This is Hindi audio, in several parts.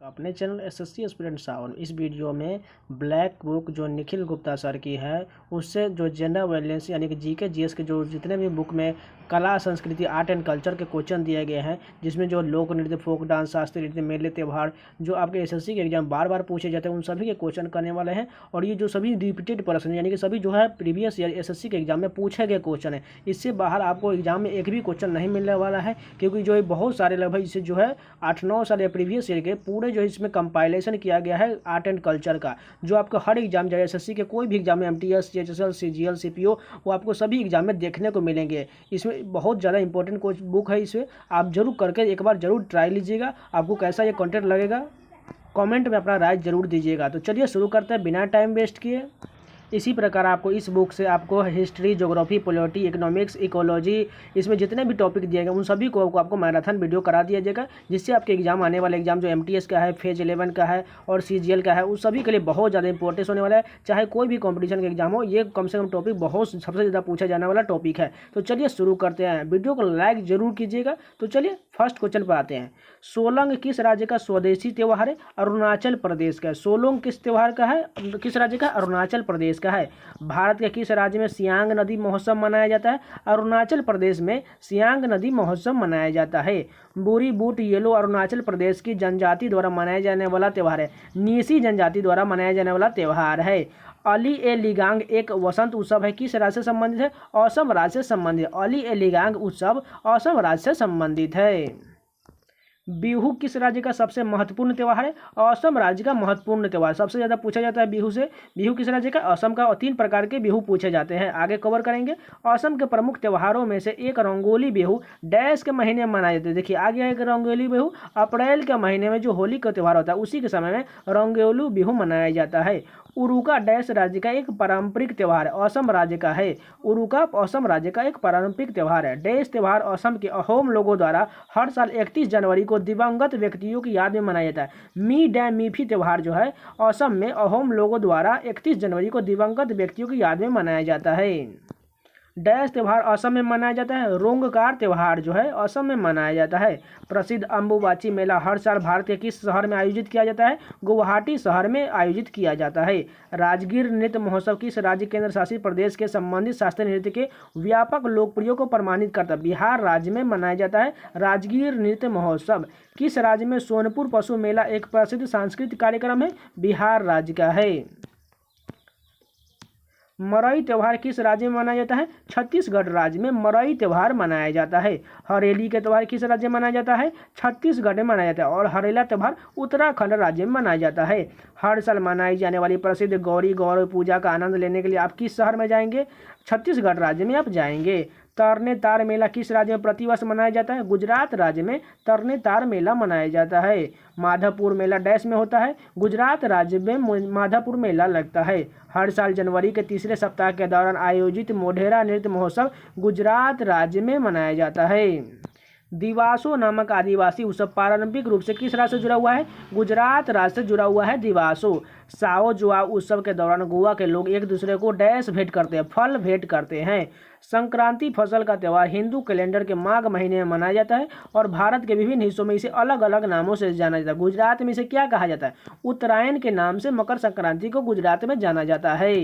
अपने चैनल एसएससी एस्पिरेंट सावन इस वीडियो में ब्लैक बुक जो निखिल गुप्ता सर की है उससे जो जेंडर वैलेंस यानी कि जीके जीएस के जो जितने भी बुक में कला संस्कृति आर्ट एंड कल्चर के क्वेश्चन दिए गए हैं, जिसमें जो लोक नृत्य फोक डांस शास्त्रीय नृत्य मेले त्यौहार जो आपके एसएससी के एग्जाम बार बार पूछे जाते हैं उन सभी के क्वेश्चन करने वाले हैं। और ये जो सभी रिपीटेड प्रश्न यानी कि सभी जो है प्रीवियस ईयर एसएससी के एग्जाम में पूछे गए क्वेश्चन है, इससे बाहर आपको एग्जाम में एक भी क्वेश्चन नहीं मिलने वाला है, क्योंकि जो बहुत सारे लगभग इसे जो है 8-9 साल या प्रीवियस ईयर के पूरे जो इसमें कंपाइलेशन किया गया है आर्ट एंड कल्चर का, जो आपको हर एग्जाम जाए एसएससी के कोई भी एग्जाम में एमटीएस सीएचएसएल सीजीएल सीपीओ वो आपको सभी एग्जाम में देखने को मिलेंगे। इसमें बहुत ज़्यादा इंपॉर्टेंट कोई बुक है, इसे आप जरूर करके एक बार जरूर ट्राई लीजिएगा। आपको कैसा ये कंटेंट लगेगा कमेंट में अपना राय जरूर दीजिएगा। तो चलिए शुरू करते हैं बिना टाइम वेस्ट किए। इसी प्रकार आपको इस बुक से आपको history, geography, polity, economics, ecology, इसमें जितने भी टॉपिक दिए गए उन सभी को आपको मैराथन वीडियो करा दिया जाएगा, जिससे आपके एग्जाम आने वाले एग्जाम जो एमटीएस का है, फेज 11 का है और सीजीएल का है उस सभी के लिए बहुत ज़्यादा इंपॉर्टेंस होने वाला है। चाहे कोई भी कॉम्पिटिशन का एग्जाम हो, ये कम से कम टॉपिक बहुत सबसे ज़्यादा पूछा जाने वाला टॉपिक है। तो चलिए शुरू करते हैं, वीडियो को लाइक जरूर कीजिएगा। तो चलिए फर्स्ट क्वेश्चन पर आते हैं। सोलंग किस राज्य का स्वदेशी त्यौहार है? अरुणाचल प्रदेश का। सोलंग किस त्यौहार का है, किस राज्य का? अरुणाचल प्रदेश का है। भारत के किस राज्य में सियांग नदी महोत्सव मनाया जाता है? अरुणाचल प्रदेश में सियांग नदी महोत्सव मनाया जाता है। बुरी बूट येलो अरुणाचल प्रदेश की जनजाति द्वारा मनाया जाने वाला त्यौहार है। नीसी जनजाति द्वारा मनाया जाने वाला त्यौहार है। अली ए लिगांग एक वसंत उत्सव है, किस राज्य से संबंधित है? असम राज्य से संबंधित। अली ए लिगांग उत्सव असम राज्य से संबंधित है। बिहू किस राज्य का सबसे महत्वपूर्ण त्यौहार है? असम राज्य का महत्वपूर्ण त्यौहार, सबसे ज़्यादा पूछा जाता है बिहू से। बिहू किस राज्य का? असम का। और 3 प्रकार के बिहू पूछे जाते हैं, आगे कवर करेंगे। असम के प्रमुख त्योहारों में से एक रंगोली बिहू डैश के महीने में मनाए जाते हैं। देखिए आ गया एक रंगोली बिहू, अप्रैल के महीने में जो होली का त्यौहार होता है उसी के समय में रंगोली बिहू मनाया जाता है। उरुका डैश राज्य का एक पारंपरिक त्यौहार है, असम राज्य का है। उरुका असम राज्य का एक पारंपरिक त्यौहार है। डैश त्यौहार असम के अहोम लोगों द्वारा हर साल 31 जनवरी को दिवंगत व्यक्तियों की याद में मनाया जाता है। मी डैम मीफी त्यौहार जो है असम में अहोम लोगों द्वारा 31 जनवरी को दिवंगत व्यक्तियों की याद में मनाया जाता है। डैश त्यौहार असम में मनाया जाता है। रोंगकार त्यौहार जो है असम में मनाया जाता है। प्रसिद्ध अम्बुबाची मेला हर साल भारत के किस शहर में आयोजित किया जाता है? गुवाहाटी शहर में आयोजित किया जाता है। राजगीर नृत्य महोत्सव किस राज्य केंद्र शासित प्रदेश के संबंधित शास्त्रीय नृत्य के व्यापक लोकप्रिय को प्रमाणित करता है? बिहार राज्य में मनाया जाता है। राजगीर नृत्य महोत्सव किस राज्य में? सोनपुर पशु मेला एक प्रसिद्ध सांस्कृतिक कार्यक्रम है, बिहार राज्य का है। मरई त्यौहार किस राज्य में मनाया जाता है? छत्तीसगढ़ राज्य में मरई त्यौहार मनाया जाता है। हरेली के त्यौहार किस राज्य में मनाया जाता है? छत्तीसगढ़ में मनाया जाता है। और हरेला त्यौहार उत्तराखंड राज्य में मनाया जाता है। हर साल मनाई जाने वाली प्रसिद्ध गौरी गौर पूजा का आनंद लेने के लिए आप किस शहर में जाएंगे? छत्तीसगढ़ राज्य में आप जाएंगे। तरने तार मेला किस राज्य में प्रतिवर्ष मनाया जाता है? गुजरात राज्य में तरने तार मेला मनाया जाता है। माधवपुर मेला डैश में होता है? गुजरात राज्य में माधवपुर मेला लगता है। हर साल जनवरी के तीसरे सप्ताह के दौरान आयोजित मोढेरा नृत्य महोत्सव गुजरात राज्य में मनाया जाता है। दिवासो नामक आदिवासी उत्सव पारंपरिक रूप से किस राज्य से जुड़ा हुआ है? गुजरात राज्य से जुड़ा हुआ है दिवासो। साओ जुआ उत्सव के दौरान गोवा के लोग एक दूसरे को डैश भेंट करते हैं, फल भेंट करते हैं। संक्रांति फसल का त्यौहार हिंदू कैलेंडर के माघ महीने में मनाया जाता है और भारत के विभिन्न हिस्सों में इसे अलग अलग नामों से जाना जाता है। गुजरात में इसे क्या कहा जाता है? उत्तरायण के नाम से मकर संक्रांति को गुजरात में जाना जाता है।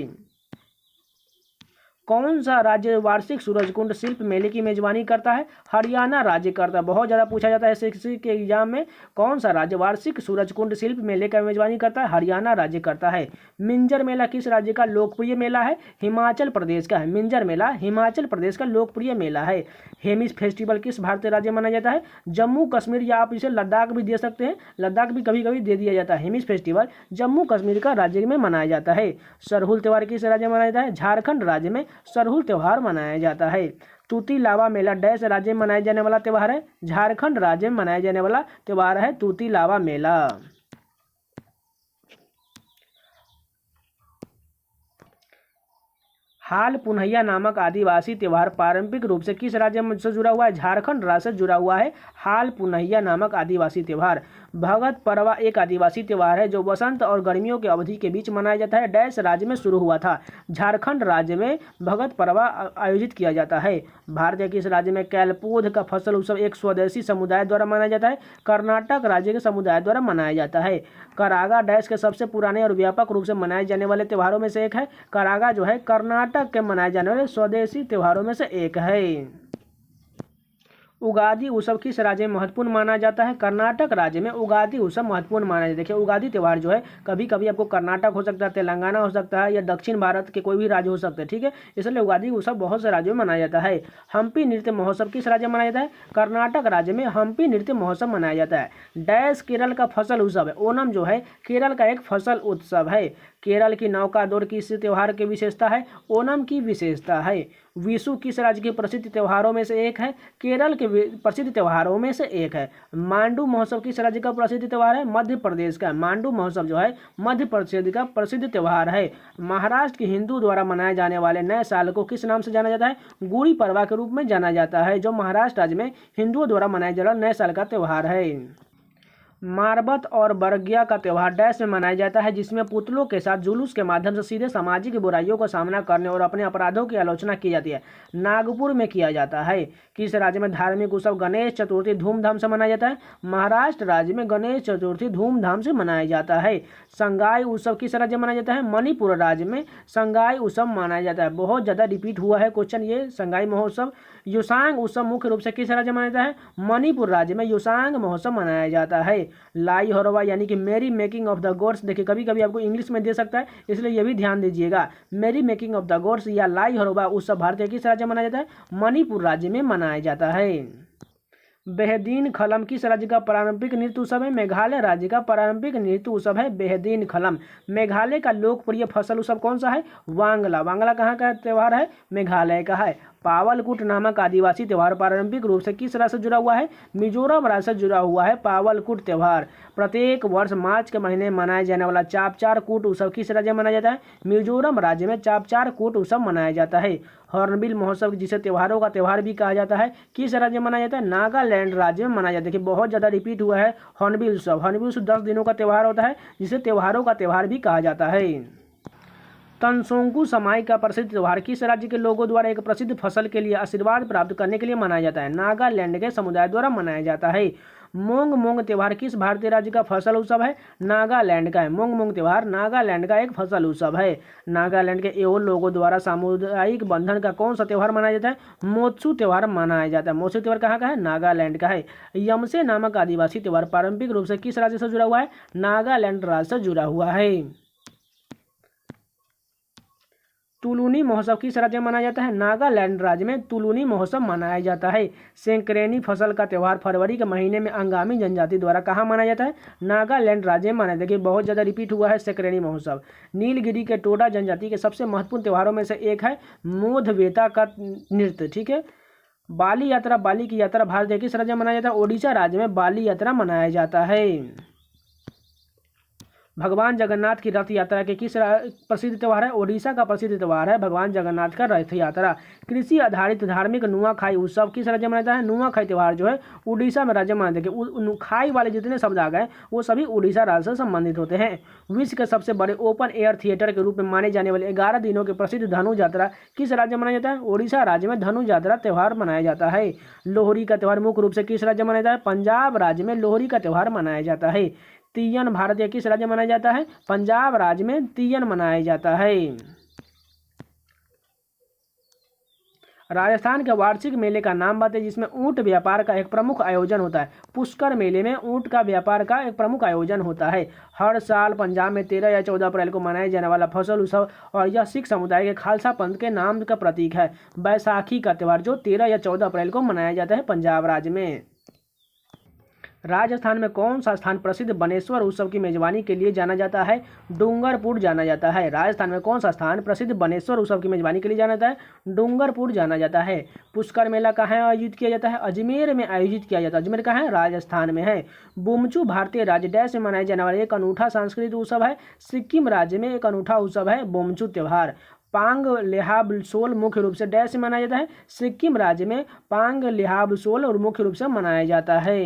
कौन सा राज्य वार्षिक सूरजकुंड शिल्प मेले की मेजबानी करता है? हरियाणा राज्य करता है। बहुत ज़्यादा पूछा जाता है एसएससी के एग्जाम में, कौन सा राज्य वार्षिक सूरजकुंड शिल्प मेले का मेजबानी करता है? हरियाणा राज्य करता है। मिंजर मेला किस राज्य का लोकप्रिय मेला है? हिमाचल प्रदेश का है। मिंजर मेला हिमाचल प्रदेश का लोकप्रिय मेला है। हेमिस फेस्टिवल किस भारतीय राज्य में मनाया जाता है? जम्मू कश्मीर, या आप इसे लद्दाख भी दे सकते हैं, लद्दाख भी कभी कभी दे दिया जाता है। हेमिस फेस्टिवल जम्मू कश्मीर का राज्य में मनाया जाता है। सरहुल त्यौहार किस राज्य में मनाया जाता है? झारखंड राज्य में सरहुल त्यौहार मनाया जाता है। तूती लावा मेला डैश राज्य में मनाया जाने वाला त्यौहार है? झारखंड राज्य में मनाया जाने वाला त्यौहार है तूती लावा मेला। हाल पुनहिया नामक आदिवासी त्यौहार पारंपरिक रूप से किस राज्य से जुड़ा हुआ है? झारखंड राज्य से जुड़ा हुआ है हाल पुनहिया नामक आदिवासी त्यौहार। भगत परवा एक आदिवासी त्यौहार है जो वसंत और गर्मियों की अवधि के बीच मनाया जाता है। डैश राज्य में शुरू हुआ था। झारखंड राज्य में भगत परवा आयोजित किया जाता है। भारत के किस राज्य में कैलपोध का फसल उत्सव एक स्वदेशी समुदाय द्वारा मनाया जाता है? कर्नाटक राज्य के समुदाय द्वारा मनाया जाता है। करागा डैश के सबसे पुराने और व्यापक रूप से मनाए जाने वाले त्योहारों में से एक है। करागा जो है कर्नाटक के मनाए जाने वाले स्वदेशी त्योहारों में से एक है। उगादि उत्सव किस राज्य में महत्वपूर्ण माना जाता है? कर्नाटक राज्य में उगादि उत्सव महत्वपूर्ण माना जाता है। देखिए उगादि त्यौहार जो है कभी कभी आपको कर्नाटक हो सकता है, तेलंगाना हो सकता है, या दक्षिण भारत के कोई भी राज्य हो सकते हैं, ठीक है। इसलिए उगादि उत्सव बहुत से राज्यों में मनाया जाता है। हम्पी नृत्य महोत्सव किस राज्य में मनाया जाता है? कर्नाटक राज्य में हम्पी नृत्य महोत्सव मनाया जाता है। डैश केरल का फसल उत्सव है। ओणम जो है केरल का एक फसल उत्सव है। केरल की नौका दौड़ किस त्योहार की विशेषता है? ओणम की विशेषता है। विशु किस राज्य के प्रसिद्ध त्योहारों में से एक है? केरल के प्रसिद्ध त्योहारों में से एक है। मांडू महोत्सव किस राज्य का प्रसिद्ध त्योहार है? मध्य प्रदेश का। मांडू महोत्सव जो है मध्य प्रदेश का प्रसिद्ध त्योहार है। महाराष्ट्र के हिंदू द्वारा मनाए जाने वाले नए साल को किस नाम से जाना जाता है? गुड़ी पड़वा के रूप में जाना जाता है, जो महाराष्ट्र राज्य में हिंदुओं द्वारा मनाया जा रहा नए साल का त्योहार है। मारबत और बरगिया का त्यौहार डैश में मनाया जाता है, जिसमें पुतलों के साथ जुलूस के माध्यम से सीधे सामाजिक बुराइयों का सामना करने और अपने अपराधों की आलोचना की जाती है। नागपुर में किया जाता है। किस राज्य में धार्मिक उत्सव गणेश चतुर्थी धूमधाम से मनाया जाता है? महाराष्ट्र राज्य में गणेश चतुर्थी धूमधाम से मनाया जाता है। संगाई उत्सव किस राज्य में मनाया जाता है? मणिपुर राज्य में संगाई उत्सव मनाया जाता है। बहुत ज़्यादा रिपीट हुआ है क्वेश्चन ये संगाई महोत्सव। युसांग उत्सव मुख्य रूप से किस राज्य में मनाया जाता है? मणिपुर राज्य में युसांग महोत्सव मनाया जाता है। लाई हरोबा यानी कि मेरी मेकिंग ऑफ द गॉड्स, देखिए कभी कभी आपको इंग्लिश में दे सकता है, इसलिए ये भी ध्यान दीजिएगा। मेरी मेकिंग ऑफ द गॉड्स या लाई हरोबा उत्सव भारत के किस राज्य में मनाया जाता है? मणिपुर राज्य में मनाया जाता है। बेहदीन खलम किस राज्य का पारंपरिक नृत्य उत्सव है? मेघालय राज्य का पारंपरिक नृत्य उत्सव है बेहदीन खलम। मेघालय का लोकप्रिय फसल उत्सव कौन सा है? वांगला। वांगला कहाँ का त्यौहार है? मेघालय का है। पावलकुट नामक आदिवासी त्यौहार पारंपरिक रूप से किस राज्य से जुड़ा हुआ है? मिजोरम राज्य से जुड़ा हुआ है पावलकुट त्यौहार। प्रत्येक वर्ष मार्च के महीने में मनाया जाने वाला चापचार कूट उत्सव किस राज्य में मनाया जाता है? मिजोरम राज्य में चापचार कूट उत्सव मनाया जाता है। हॉर्नबिल महोत्सव जिसे त्योहारों का त्यौहार भी कहा जाता है, किस राज्य में मनाया जाता है? नागालैंड राज्य में मनाया जाता है। देखिए बहुत ज़्यादा रिपीट हुआ है हॉर्नबिल उत्सव। हॉर्नबिल उत्सव 10 दिनों का त्यौहार होता है, जिसे त्योहारों का त्यौहार भी कहा जाता है। तनसोंगकू समाई का प्रसिद्ध त्यौहार किस राज्य के लोगों द्वारा एक प्रसिद्ध फसल के लिए आशीर्वाद प्राप्त करने के लिए मनाया जाता है? नागालैंड के समुदाय द्वारा मनाया जाता है। मोंग मोंग त्यौहार किस भारतीय राज्य का फसल उत्सव है? नागालैंड का है। मोंग मोंग त्यौहार नागालैंड का एक फसल उत्सव है। नागालैंड के एओ लोगों द्वारा सामुदायिक बंधन का कौन सा त्यौहार मनाया जाता है? मोत्सू त्यौहार मनाया जाता है। मोत्सू त्यौहार कहाँ का है? नागालैंड का है। यमसे नामक आदिवासी त्यौहार पारंपरिक रूप से किस राज्य से जुड़ा हुआ है? नागालैंड राज्य से जुड़ा हुआ है। तुलुनी महोत्सव किस राज्य में मनाया जाता है? नागालैंड राज्य में तुलुनी महोत्सव मनाया जाता है। सेंक्रेनी फसल का त्यौहार फरवरी के महीने में अंगामी जनजाति द्वारा कहाँ मनाया जाता है? नागालैंड राज्य में मनाया। देखिए बहुत ज़्यादा रिपीट हुआ है सेंक्रेनी महोत्सव। नीलगिरी के टोडा जनजाति के सबसे महत्वपूर्ण त्योहारों में से एक है मोधवेता का नृत्य, ठीक है। बाली यात्रा, बाली की यात्रा भारत के किस राज्य में मनाया जाता है? ओडिशा राज्य में बाली यात्रा मनाया जाता है। भगवान जगन्नाथ की रथ यात्रा के किस प्रसिद्ध त्यौहार है? ओडिशा का प्रसिद्ध त्यौहार है भगवान जगन्नाथ का रथ यात्रा। कृषि आधारित धार्मिक नुआखाई उत्सव किस राज्य में मनाया है? नुआखाई त्यौहार जो है उड़ीसा में राज्य में मनाते हैं। खाई वाले जितने शब्द आ गए वो सभी उड़ीसा राज्य से संबंधित होते हैं। विश्व के सबसे बड़े ओपन एयर थिएटर के रूप में माने जाने वाले 11 दिनों के प्रसिद्ध धनु यात्रा किस राज्य में मनाया जाता है? ओडिशा राज्य में धनु यात्रा त्यौहार मनाया जाता है। लोहरी का त्यौहार मुख्य रूप से किस राज्य में मनाया जाता है? पंजाब राज्य में लोहरी का त्यौहार मनाया जाता है। तीयन भारत के किस राज्य में मनाया जाता है? पंजाब राज्य में तीयन मनाया जाता है। राजस्थान के वार्षिक मेले का नाम बताइए जिसमें ऊंट व्यापार का एक प्रमुख आयोजन होता है। पुष्कर मेले में ऊंट का व्यापार का एक प्रमुख आयोजन होता है। हर साल पंजाब में 13 या 14 अप्रैल को मनाया जाने वाला फसल उत्सव और यह सिख समुदाय के खालसा पंथ के नाम का प्रतीक है। बैसाखी का त्यौहार जो 13 या 14 अप्रैल को मनाया जाता है पंजाब राज्य में। राजस्थान में कौन सा स्थान प्रसिद्ध बनेश्वर उत्सव की मेजबानी के लिए जाना जाता है? डूंगरपुर जाना जाता है। राजस्थान में कौन सा स्थान प्रसिद्ध बनेश्वर उत्सव की मेजबानी के लिए जाना जाता है? डूंगरपुर जाना जाता है। पुष्कर मेला कहाँ आयोजित किया जाता है? अजमेर में आयोजित किया जाता है। अजमेर कहाँ है? राजस्थान में है। बुमचू भारतीय राज्य डैश में मनाया जाने वाला एक अनूठा सांस्कृतिक उत्सव है। सिक्किम राज्य में एक अनूठा उत्सव है बुमचू त्यौहार। पांग लेहाबसोल मुख्य रूप से डैश में मनाया जाता है। सिक्किम राज्य में पांग लेहाबसोल और मुख्य रूप से मनाया जाता है।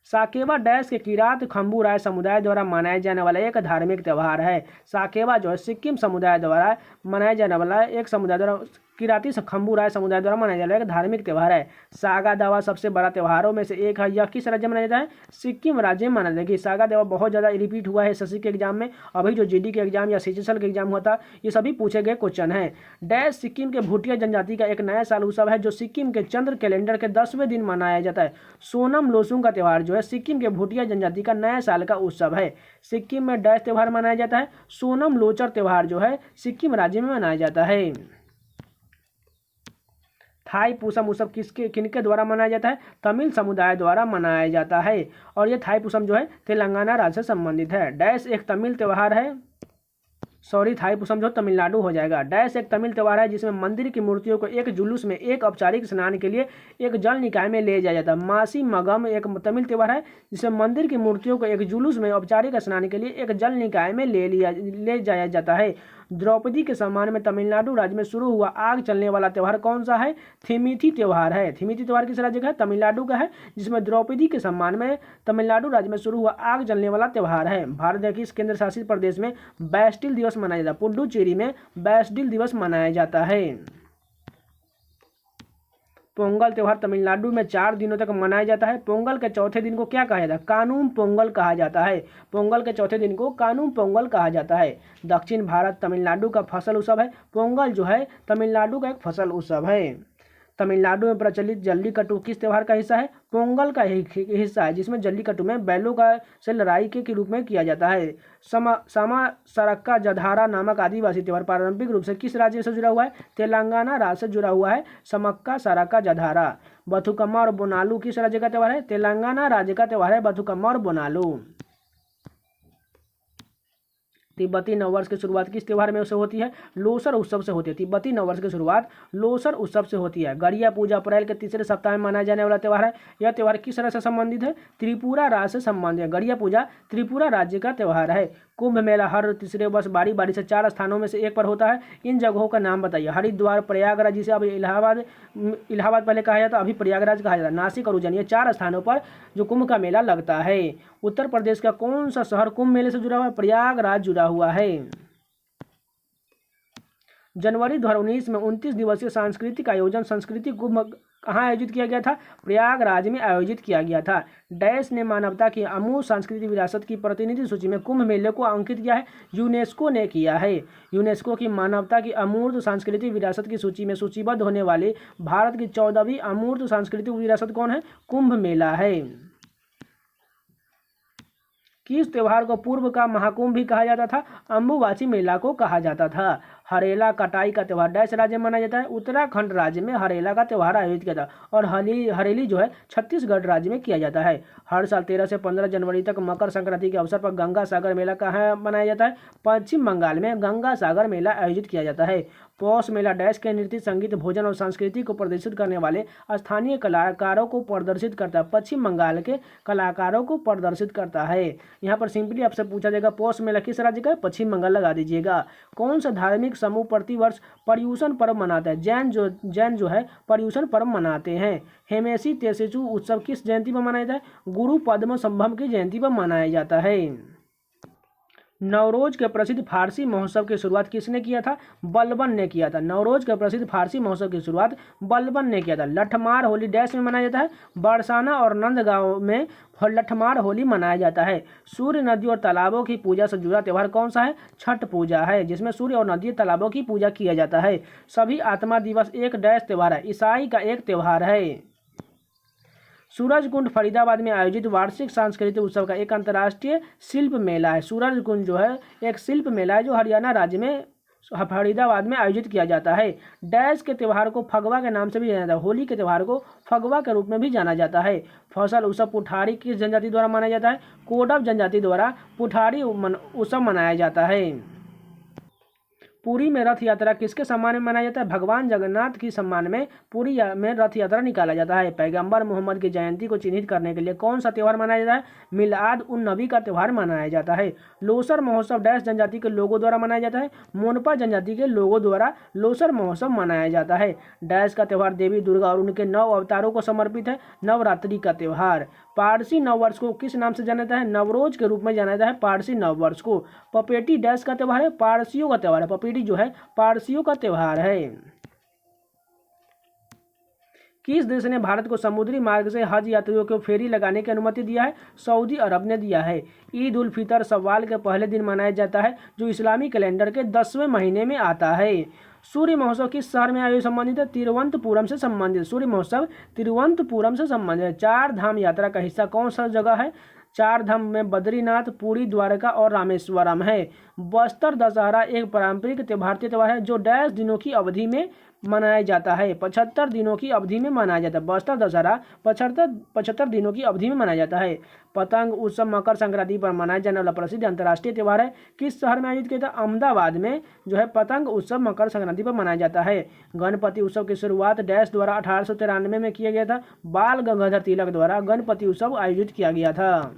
साकेवा डैश के किरात खम्बू राय समुदाय द्वारा मनाया जाने वाला एक धार्मिक त्यौहार है। साकेवा जो है सिक्किम समुदाय द्वारा मनाया जाने वाला एक समुदाय द्वारा किराती खम्बू राय समुदाय द्वारा मनाया जाने वाला एक धार्मिक त्यौहार है। सागा दावा सबसे बड़ा त्योहारों में से एक है। यह किस राज्य में मनाया जाता है? सिक्किम राज्य में मनाया जाता है। सागा दावा बहुत ज़्यादा रिपीट हुआ है एसएससी के एग्जाम में। अभी जो जीडी के एग्जाम या सीजीएल के एग्जाम हुआ था, ये सभी पूछे गए क्वेश्चन हैं। डैश सिक्किम के भूटिया जनजाति का एक नया साल उत्सव है जो सिक्किम के चंद्र कैलेंडर के 10वें दिन मनाया जाता है। सोनम लोसुंग का त्यौहार जो है सिक्किम के भूटिया जनजाति का नया साल का उत्सव है। सिक्किम में डैश त्यौहार मनाया जाता है। सोनम लोचर त्यौहार जो है सिक्किम राज्य में मनाया जाता है। थाई पूसम उत्सव किनके द्वारा मनाया जाता है? तमिल समुदाय द्वारा मनाया जाता है। और ये थाई पूसम जो है तेलंगाना राज्य से संबंधित है। डैश एक तमिल त्यौहार है। थाई पूसम जो तमिलनाडु हो जाएगा। डैश एक तमिल त्यौहार है जिसमें मंदिर की मूर्तियों को एक जुलूस में एक औपचारिक स्नान के लिए एक जल निकाय में ले जाया जाता है। मासी मगम एक तमिल त्यौहार है जिसमें मंदिर की मूर्तियों को एक जुलूस में औपचारिक स्नान के लिए एक जल निकाय में ले जाया जाता है। द्रौपदी के सम्मान में तमिलनाडु राज्य में शुरू हुआ आग चलने वाला त्यौहार कौन सा है? थिमिथी त्यौहार है। थिमिथी त्यौहार किस राज्य का है? तमिलनाडु का है, जिसमें द्रौपदी के सम्मान में तमिलनाडु राज्य में शुरू हुआ आग जलने वाला त्यौहार है। भारत के इस केंद्र शासित प्रदेश में बैस्टिल दिवस मनाया जाता है। पुडुचेरी में बैस्टिल दिवस मनाया जाता है। पोंगल त्यौहार तमिलनाडु में 4 दिनों तक मनाया जाता है। पोंगल के चौथे दिन को क्या कहा जाता है? कानूम पोंगल कहा जाता है। पोंगल के चौथे दिन को कानूम पोंगल कहा जाता है। दक्षिण भारत तमिलनाडु का फसल उत्सव है। पोंगल जो है तमिलनाडु का एक फसल उत्सव है। तमिलनाडु में प्रचलित जल्लीकट्टू किस त्यौहार का हिस्सा है? पोंगल का हिस्सा है, जिसमें जल्लीकट्टू में बैलों का से लड़ाई के रूप में किया जाता है। समा सरक्का जधारा नामक आदिवासी त्यौहार पारंपरिक रूप से किस राज्य से जुड़ा हुआ है? तेलंगाना राज्य से जुड़ा हुआ है। समक्का सरक्का जधारा। बथुकम्मा और बोनालू किस राज्य का त्यौहार है? तेलंगाना राज्य का त्यौहार है बथुकम्मा और बोनालू। तिब्बती नववर्ष की शुरुआत किस त्यौहार में से होती है? लोसर उत्सव से होती है। तिब्बती नववर्ष की शुरुआत लोसर उत्सव से होती है। गरिया पूजा अप्रैल के तीसरे सप्ताह में मनाया जाने वाला त्यौहार है। यह त्यौहार किस राज्य से संबंधित है? त्रिपुरा राज्य से संबंधित है। गरिया पूजा त्रिपुरा राज्य का त्यौहार है। कुंभ मेला हर तीसरे वर्ष बारी बारी से 4 स्थानों में से एक पर होता है। इन जगहों का नाम बताइए। हरिद्वार, प्रयागराज, जिसे अब इलाहाबाद पहले कहा जाता, अभी प्रयागराज कहा जाता, नासिक और उज्जैन, ये 4 स्थानों पर जो कुंभ का मेला लगता है। उत्तर प्रदेश का कौन सा शहर कुंभ मेले से जुड़ा हुआ है? प्रयागराज जुड़ा हुआ है। जनवरी 2019 में 29 दिवसीय सांस्कृतिक आयोजन संस्कृति कुंभ कहाँ आयोजित किया गया था? प्रयागराज में आयोजित किया गया था। डैश ने मानवता की अमूल्य सांस्कृतिक विरासत की प्रतिनिधि सूची में कुंभ मेले को अंकित किया है? यूनेस्को ने किया है। यूनेस्को की मानवता की अमूर्त सांस्कृतिक विरासत की सूची में सूचीबद्ध होने वाली भारत की 14वीं अमूर्त सांस्कृतिक विरासत कौन है? कुंभ मेला है। किस त्यौहार को पूर्व का महाकुंभ भी कहा जाता था? अम्बुबाची मेला को कहा जाता था। हरेला कटाई का त्यौहार डैश राज्य में मनाया जाता है? उत्तराखंड राज्य में हरेला का त्यौहार आयोजित किया था। और हरेली जो है छत्तीसगढ़ राज्य में किया जाता है। हर साल 13 से 15 जनवरी तक मकर संक्रांति के अवसर पर गंगा सागर मेला कहाँ मनाया जाता है? पश्चिम बंगाल में गंगा सागर मेला आयोजित किया जाता है। पौष मेला डैश के नृत्य, संगीत, भोजन और संस्कृति को प्रदर्शित करने वाले स्थानीय कलाकारों को प्रदर्शित करता है। पश्चिम बंगाल के कलाकारों को प्रदर्शित करता है। यहाँ पर सिंपली आपसे पूछा जाएगा पौष मेला किस राज्य का है? पश्चिम बंगाल लगा दीजिएगा। कौन सा धार्मिक समूह प्रतिवर्ष पर्यूषण पर्व मनाता है? जैन जो है पर्यूषण पर्व मनाते हैं। हेमेसी तेसेचु उत्सव किस जयंती पर मनाया जाता है? गुरु पद्म संभव की जयंती पर मनाया जाता है। नवरोज के प्रसिद्ध फारसी महोत्सव की शुरुआत किसने किया था? बलबन ने किया था। नवरोज के प्रसिद्ध फारसी महोत्सव की शुरुआत बलबन ने किया था। लठमार होली डैश में मनाया जाता है? बरसाना और नंदगांव में लठमार होली मनाया जाता है। सूर्य, नदी और तालाबों की पूजा से जुड़ा त्यौहार कौन सा है? छठ पूजा है, जिसमें सूर्य और नदी तालाबों की पूजा किया जाता है। सभी आत्मा दिवस एक डैश त्यौहार है? ईसाई का एक त्यौहार है। सूरजकुंड फरीदाबाद में आयोजित वार्षिक सांस्कृतिक उत्सव का एक अंतर्राष्ट्रीय शिल्प मेला है। सूरजकुंड जो है एक शिल्प मेला है जो हरियाणा राज्य में फरीदाबाद में आयोजित किया जाता है। डैश के त्यौहार को फगवा के नाम से भी जाना जाता है। होली के त्यौहार को फगवा के रूप में भी जाना जाता है। फसल उत्सव पुठारी किस जनजाति द्वारा मनाया जाता है? कोडव जनजाति द्वारा पुठारी उत्सव मनाया जाता है। पुरी में रथ यात्रा किसके सम्मान में मनाया जाता है? भगवान जगन्नाथ की सम्मान में पुरी में रथ यात्रा निकाला जाता है। पैगंबर मोहम्मद की जयंती को चिन्हित करने के लिए कौन सा त्यौहार मनाया जाता है? मिलाद उन नबी का त्यौहार मनाया जाता है। लोसर महोत्सव डैश जनजाति के लोगों द्वारा मनाया जाता है? मोनपा जनजाति के लोगों द्वारा लोसर महोत्सव मनाया जाता है। डैश का त्यौहार देवी दुर्गा और उनके 9 अवतारों को समर्पित है? नवरात्रि का त्यौहार। पारसी नववर्ष को किस नाम से जाना जाता है? नवरोज के रूप में जाना जाता है पारसी नववर्ष को। पपेटी डैश का त्यौहार है? पारसियों का त्यौहार है। पपेटी जो है पारसियों का त्यौहार है। किस देश ने भारत को समुद्री मार्ग से हज यात्रियों को फेरी लगाने की अनुमति दिया है? सऊदी अरब ने दिया है। ईद उल फितर शव्वाल के पहले दिन मनाया जाता है जो इस्लामी कैलेंडर के 10वें महीने में आता है। सूर्य महोत्सव किस शहर में आयोजित संबंधित है? तिरुवनंतपुरम से संबंधित। सूर्य महोत्सव तिरुवनंतपुरम से संबंधित है। चार धाम यात्रा का हिस्सा कौन सा जगह है? चार धाम में बद्रीनाथ, पुरी, द्वारका और रामेश्वरम है। बस्तर दशहरा एक पारंपरिक भारतीय त्यौहार है जो डैश दिनों की अवधि में मनाया जाता है? 75 दिनों की अवधि में मनाया जाता है। बस्तर दशहरा 75 दिनों की अवधि में मनाया जाता है। पतंग उत्सव मकर संक्रांति पर मनाया जाने वाला प्रसिद्ध अंतर्राष्ट्रीय त्यौहार है। किस शहर में आयोजित किया जाता है? अहमदाबाद में जो है पतंग उत्सव मकर संक्रांति पर मनाया जाता है। गणपति उत्सव की शुरुआत डैश द्वारा 1893 में किया गया था? बाल गंगाधर तिलक द्वारा गणपति उत्सव आयोजित किया गया था।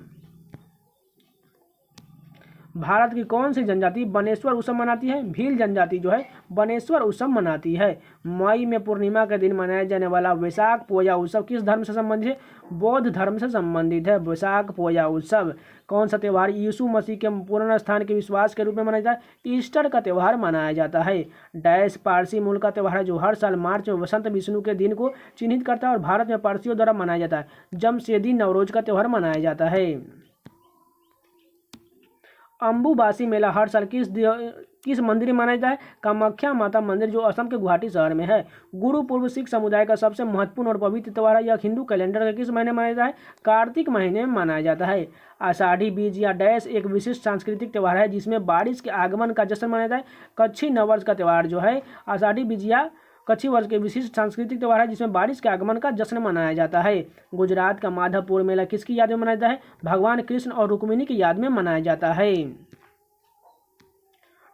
भारत की कौन सी जनजाति बनेश्वर उत्सव मनाती है? भील जनजाति जो है बनेश्वर उत्सव मनाती है। मई में पूर्णिमा के दिन मनाया जाने वाला वैशाख पूजा उत्सव किस धर्म से संबंधित है? बौद्ध धर्म से संबंधित है वैशाख पूजा उत्सव। कौन सा त्यौहार यीशु मसीह के पुनरुत्थान के विश्वास के रूप में मनाया जाता है? ईस्टर का त्यौहार मनाया जाता है। डैश पारसी मूल का त्यौहार है जो हर साल मार्च में वसंत विष्णु के दिन को चिन्हित करता है और भारत में पारसियों द्वारा मनाया जाता है। जमशेदी नवरोज का त्यौहार मनाया जाता है। अम्बुबासी मेला हर साल किस मंदिर में मनाया जाता है? कामाख्या माता मंदिर जो असम के गुवाहाटी शहर में है। गुरु पूर्व सिख समुदाय का सबसे महत्वपूर्ण और पवित्र त्यौहार है। यह हिंदू कैलेंडर के किस महीने मनाया जाता है? कार्तिक महीने में मनाया जाता है। आषाढ़ी बीज या डैश एक विशिष्ट सांस्कृतिक त्यौहार है जिसमें बारिश के आगमन का जश्न मनाया जाता है। कच्छी नववर्ष का त्यौहार जो है आषाढ़ी बीज या कच्छी वर्ष के विशिष्ट सांस्कृतिक त्यौहार है जिसमें बारिश के आगमन का जश्न मनाया जाता है। गुजरात का माधवपुर मेला किसकी याद में मनाया जाता है? भगवान कृष्ण और रुक्मिणी की याद में मनाया जाता है।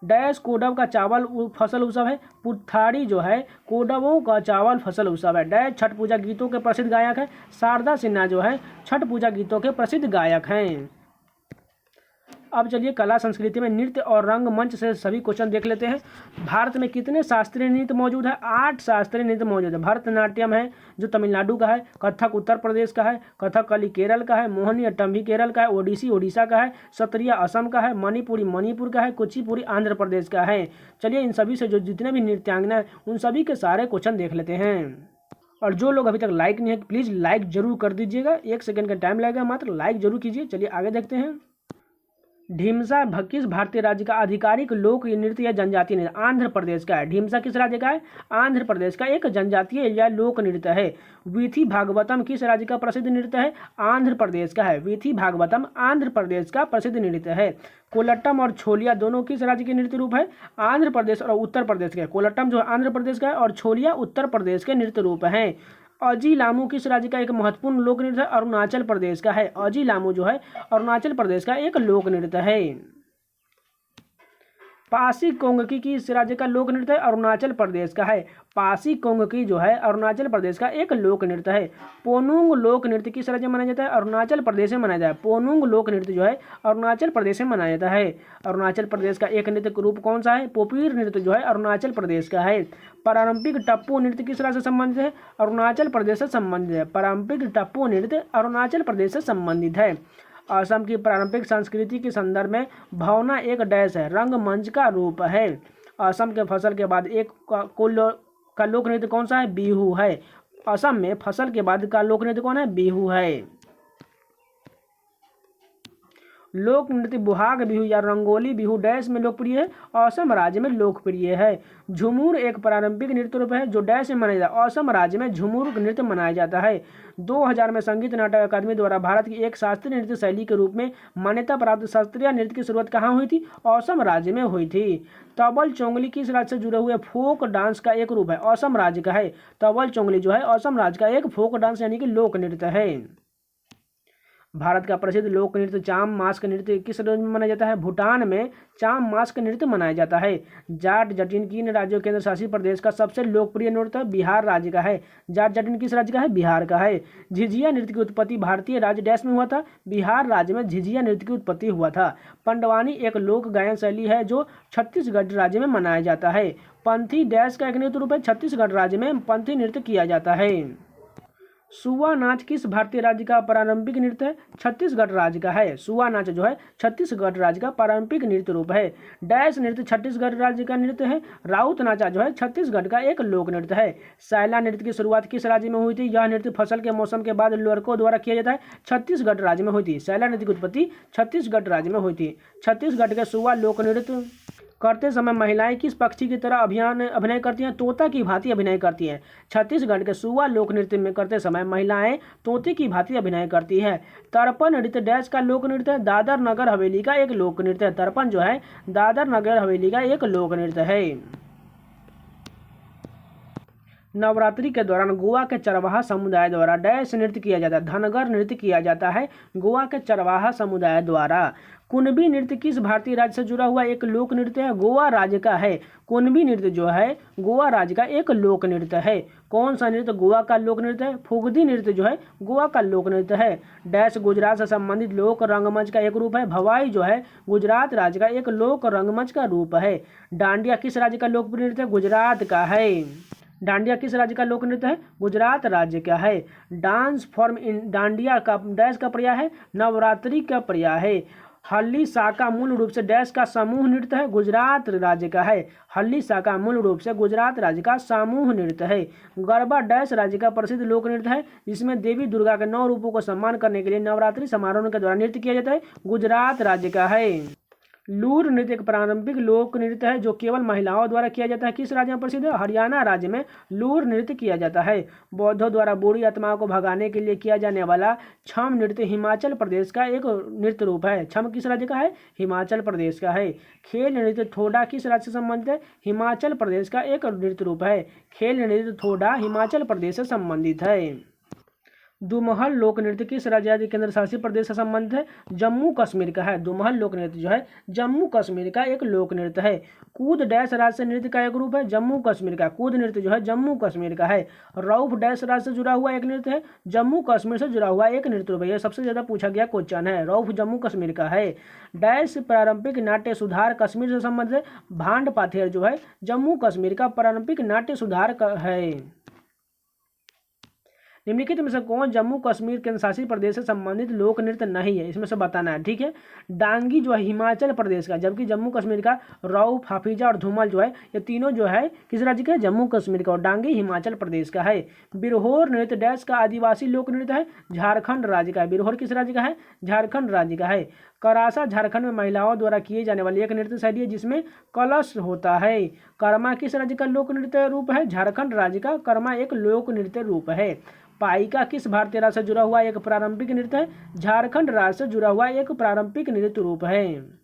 डैश कोडव का चावल फसल उत्सव है? पुथाड़ी जो है कोडवों का चावल फसल उत्सव है। डैश छठ पूजा गीतों के प्रसिद्ध गायक है? शारदा सिन्हा जो है छठ पूजा गीतों के प्रसिद्ध गायक हैं। अब चलिए कला संस्कृति में नृत्य और रंगमंच से सभी क्वेश्चन देख लेते हैं। भारत में कितने शास्त्रीय नृत्य मौजूद है? 8 शास्त्रीय नृत्य मौजूद है। भरतनाट्यम है जो तमिलनाडु का है, कथक उत्तर प्रदेश का है, कथकली केरल का है, मोहिनी अट्टम भी केरल का है, ओडिसी ओडिशा का है, सत्रिया असम का है, मणिपुरी मणिपुर का है, कुचिपुड़ी आंध्र प्रदेश का है। चलिए इन सभी से जो जितने भी नृत्यांगना है उन सभी के सारे क्वेश्चन देख लेते हैं। और जो लोग अभी तक लाइक नहीं है प्लीज़ लाइक जरूर कर दीजिएगा, 1 सेकंड का टाइम लगेगा मात्र, लाइक जरूर कीजिए। चलिए आगे देखते हैं। ढीमसा किस भारतीय राज्य का आधिकारिक लोक नृत्य या जनजातीय नृत्य? आंध्र प्रदेश का है। ढीमसा किस राज्य का है? आंध्र प्रदेश का एक जनजातीय या लोक नृत्य है। वीथी भागवतम किस राज्य का प्रसिद्ध नृत्य है? आंध्र प्रदेश का है। वीथी भागवतम आंध्र प्रदेश का प्रसिद्ध नृत्य है। कोलट्टम और छोलिया दोनों किस राज्य के नृत्य रूप है? आंध्र प्रदेश और उत्तर प्रदेश के। कोलट्टम जो आंध्र प्रदेश का है और छोलिया उत्तर प्रदेश के नृत्य रूप हैं। अजी लामू किस राज्य का एक महत्वपूर्ण लोक नृत्य है? अरुणाचल प्रदेश का है। अजी लामू जो है अरुणाचल प्रदेश का एक लोक नृत्य है। पासी कोंगकी किस राज्य का लोक नृत्य है? अरुणाचल प्रदेश का है। पासी कोंगकी जो है अरुणाचल प्रदेश का एक लोक नृत्य है। पोनुंग लोक नृत्य किस राज्य में मनाया जाता है? अरुणाचल प्रदेश में मनाया जाता है। पोनुंग लोक नृत्य जो है अरुणाचल प्रदेश में मनाया जाता है। अरुणाचल प्रदेश का एक नृत्य रूप कौन सा है? पोपीर नृत्य जो है अरुणाचल प्रदेश का है। पारंपरिक टप्पू नृत्य किस राज्य से संबंधित है? अरुणाचल प्रदेश से संबंधित है। पारंपरिक टप्पू नृत्य अरुणाचल प्रदेश से संबंधित है। असम की पारंपरिक संस्कृति के संदर्भ में भावना एक डैश है, रंगमंच का रूप है। असम के फसल के बाद एक का लोक नृत्य कौन सा है? बिहू है। असम में फसल के बाद का लोक नृत्य कौन है? बिहू है। लोक नृत्य बुहाग बिहू या रंगोली बिहू डैश में लोकप्रिय है? असम राज्य में लोकप्रिय है। झूमर एक पारंपरिक नृत्य रूप है जो डैश में मनाया जाता है? असम राज्य में झूमर नृत्य मनाया जाता है। 2000 में संगीत नाटक अकादमी द्वारा भारत की एक शास्त्रीय नृत्य शैली के रूप में मान्यता प्राप्त शास्त्रीय नृत्य की शुरुआत कहाँ हुई थी? असम राज्य में हुई थी। तबल चोंगली किस राज्य से जुड़े हुए फोक डांस का एक रूप है? असम राज्य का है। तबल चोंगली जो है असम राज्य का एक फोक डांस यानी कि लोक नृत्य है। भारत का प्रसिद्ध लोक नृत्य चाम मास्क नृत्य किस राज्य में मनाया जाता है? भूटान में चाम मास्क नृत्य मनाया जाता है। जाट जटिन किन राज्यों केंद्र शासित प्रदेश का सबसे लोकप्रिय नृत्य? बिहार राज्य का है। जाट जटिन किस राज्य का है? बिहार का है। झिझिया नृत्य की उत्पत्ति भारतीय राज्य डैश में हुआ था? बिहार राज्य में झिझिया नृत्य की उत्पत्ति हुआ था। पंडवानी एक लोक गायन शैली है जो छत्तीसगढ़ राज्य में मनाया जाता है। पंथी डैश का एक नृत्य रूप है? छत्तीसगढ़ राज्य में पंथी नृत्य किया जाता है। सुआ नाच किस भारतीय राज्य का पारंपरिक नृत्य है? छत्तीसगढ़ राज्य का है। सुआ नाच जो है छत्तीसगढ़ राज्य का पारंपरिक नृत्य रूप है। डैश नृत्य छत्तीसगढ़ राज्य का नृत्य है। राउत नाचा जो है छत्तीसगढ़ का एक लोक नृत्य है। सैला नृत्य की शुरुआत किस राज्य में हुई थी? यह नृत्य फसल के मौसम के बाद लड़कों द्वारा किया जाता है। छत्तीसगढ़ राज्य में हुई थी। सैला नृत्य की उत्पत्ति छत्तीसगढ़ राज्य में हुई थी। छत्तीसगढ़ के सुआ लोक नृत्य करते समय महिलाएं किस पक्षी की तरह अभिनय करती हैं? तोता की भांति अभिनय करती हैं। छत्तीसगढ़ के सुआ लोक नृत्य में करते समय महिलाएं तोते की भांति अभिनय करती है। तर्पण नृत्य डैश का लोक नृत्य है। दादर नगर हवेली का एक लोक नृत्य है। तर्पण जो है दादर नगर हवेली का एक लोक नृत्य है। नवरात्रि के दौरान गोवा के चरवाहा समुदाय द्वारा डैश नृत्य किया जाता है। धनगर नृत्य किया जाता है गोवा के चरवाहा समुदाय द्वारा। कुणबी नृत्य किस भारतीय राज्य से जुड़ा हुआ एक लोक नृत्य है? गोवा राज्य का है। कुणबी नृत्य जो है गोवा राज्य का एक लोक नृत्य है। कौन सा नृत्य गोवा का लोक नृत्य है? फुगदी नृत्य जो है गोवा का लोक नृत्य है। डैश गुजरात से संबंधित लोक रंगमंच का एक रूप है। भवाई जो है गुजरात राज्य का एक लोक रंगमंच का रूप है। डांडिया किस राज्य का लोकप्रिय नृत्य है? गुजरात का है। डांडिया किस राज्य का लोक नृत्य है? गुजरात राज्य का है। डांस फॉर्म इन डांडिया का डैश का पर्याय है? नवरात्रि का पर्याय है। हल्ली साका मूल रूप से डैश का समूह नृत्य है। गुजरात राज्य का है। हल्ली साका मूल रूप से गुजरात राज्य का समूह नृत्य है। गरबा डैश राज्य का प्रसिद्ध लोक नृत्य है जिसमें देवी दुर्गा के 9 रूपों को सम्मान करने के लिए नवरात्रि समारोह के दौरान नृत्य किया जाता है। गुजरात राज्य का है। लूर नृत्य एक पारंपरिक लोक नृत्य है जो केवल महिलाओं द्वारा किया जाता है। किस राज्य में प्रसिद्ध है? हरियाणा राज्य में लूर नृत्य किया जाता है। बौद्धों द्वारा बुरी आत्माओं को भगाने के लिए किया जाने वाला छम नृत्य हिमाचल प्रदेश का एक नृत्य रूप है। छम किस राज्य का है? हिमाचल प्रदेश का है। खेल नृत्य थोड़ा किस राज्य से संबंधित है? हिमाचल प्रदेश का एक नृत्य रूप है। खेल नृत्य थोड़ा हिमाचल प्रदेश से संबंधित है। दुमहल लोक नृत्य किस राज्य केंद्र शासित प्रदेश से संबंधित है? जम्मू कश्मीर का है। दुमहल लोक नृत्य जो है जम्मू कश्मीर का एक लोक नृत्य है। कूद डैश राज्य से नृत्य का एक रूप है। जम्मू कश्मीर का कूद नृत्य जो है जम्मू कश्मीर का है। रऊफ डैश राज्य से जुड़ा हुआ एक नृत्य है। जम्मू कश्मीर से जुड़ा हुआ एक नृत्य रूप है। यह सबसे ज्यादा पूछा गया क्वेश्चन है। रऊफ जम्मू कश्मीर का है। डैश पारंपरिक नाट्य सुधार कश्मीर से संबंधित है। भांड पाथेर जो है जम्मू कश्मीर का पारंपरिक नाट्य सुधार है। निम्नलिखित में से कौन जम्मू कश्मीर केंद्र शासित प्रदेश से संबंधित लोक नृत्य नहीं है? इसमें से बताना है। ठीक है। डांगी जो है हिमाचल प्रदेश का, जबकि जम्मू कश्मीर का रऊफ, हाफिजा और धूमल जो है ये तीनों जो है किस राज्य का है? जम्मू कश्मीर का। और डांगी हिमाचल प्रदेश का है। बिरहोर नृत्य डैश का आदिवासी लोक नृत्य है। झारखंड राज्य का है। बिरहोर किस राज्य का है? झारखंड राज्य का है। करासा झारखंड में महिलाओं द्वारा किए जाने वाली एक नृत्य शैली है जिसमें कलश होता है। कर्मा किस राज्य का लोक नृत्य रूप है? झारखंड राज्य का कर्मा एक लोक नृत्य रूप है। पाइका किस भारतीय राज्य से जुड़ा हुआ एक पारंपरिक नृत्य है? झारखंड राज्य से जुड़ा हुआ एक पारंपरिक नृत्य रूप है।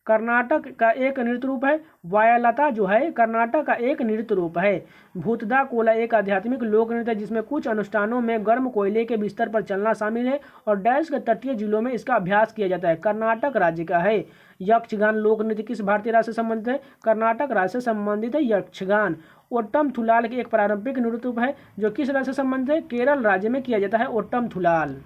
कर्नाटक का एक नृत्य रूप है। वायलता जो है कर्नाटक का एक नृत्य रूप है। भूतदा कोला एक आध्यात्मिक लोक नृत्य है जिसमें कुछ अनुष्ठानों में गर्म कोयले के बिस्तर पर चलना शामिल है और डैश के तटीय जिलों में इसका अभ्यास किया जाता है। कर्नाटक राज्य का है। यक्षगान लोक नृत्य किस भारतीय राज्य से संबंधित है? कर्नाटक राज्य से संबंधित है यक्षगान। ओट्टम थुलाल की एक पारंपरिक नृत्य रूप है जो किस राज्य से संबंधित है? केरल राज्य में किया जाता है ओट्टम थुलाल।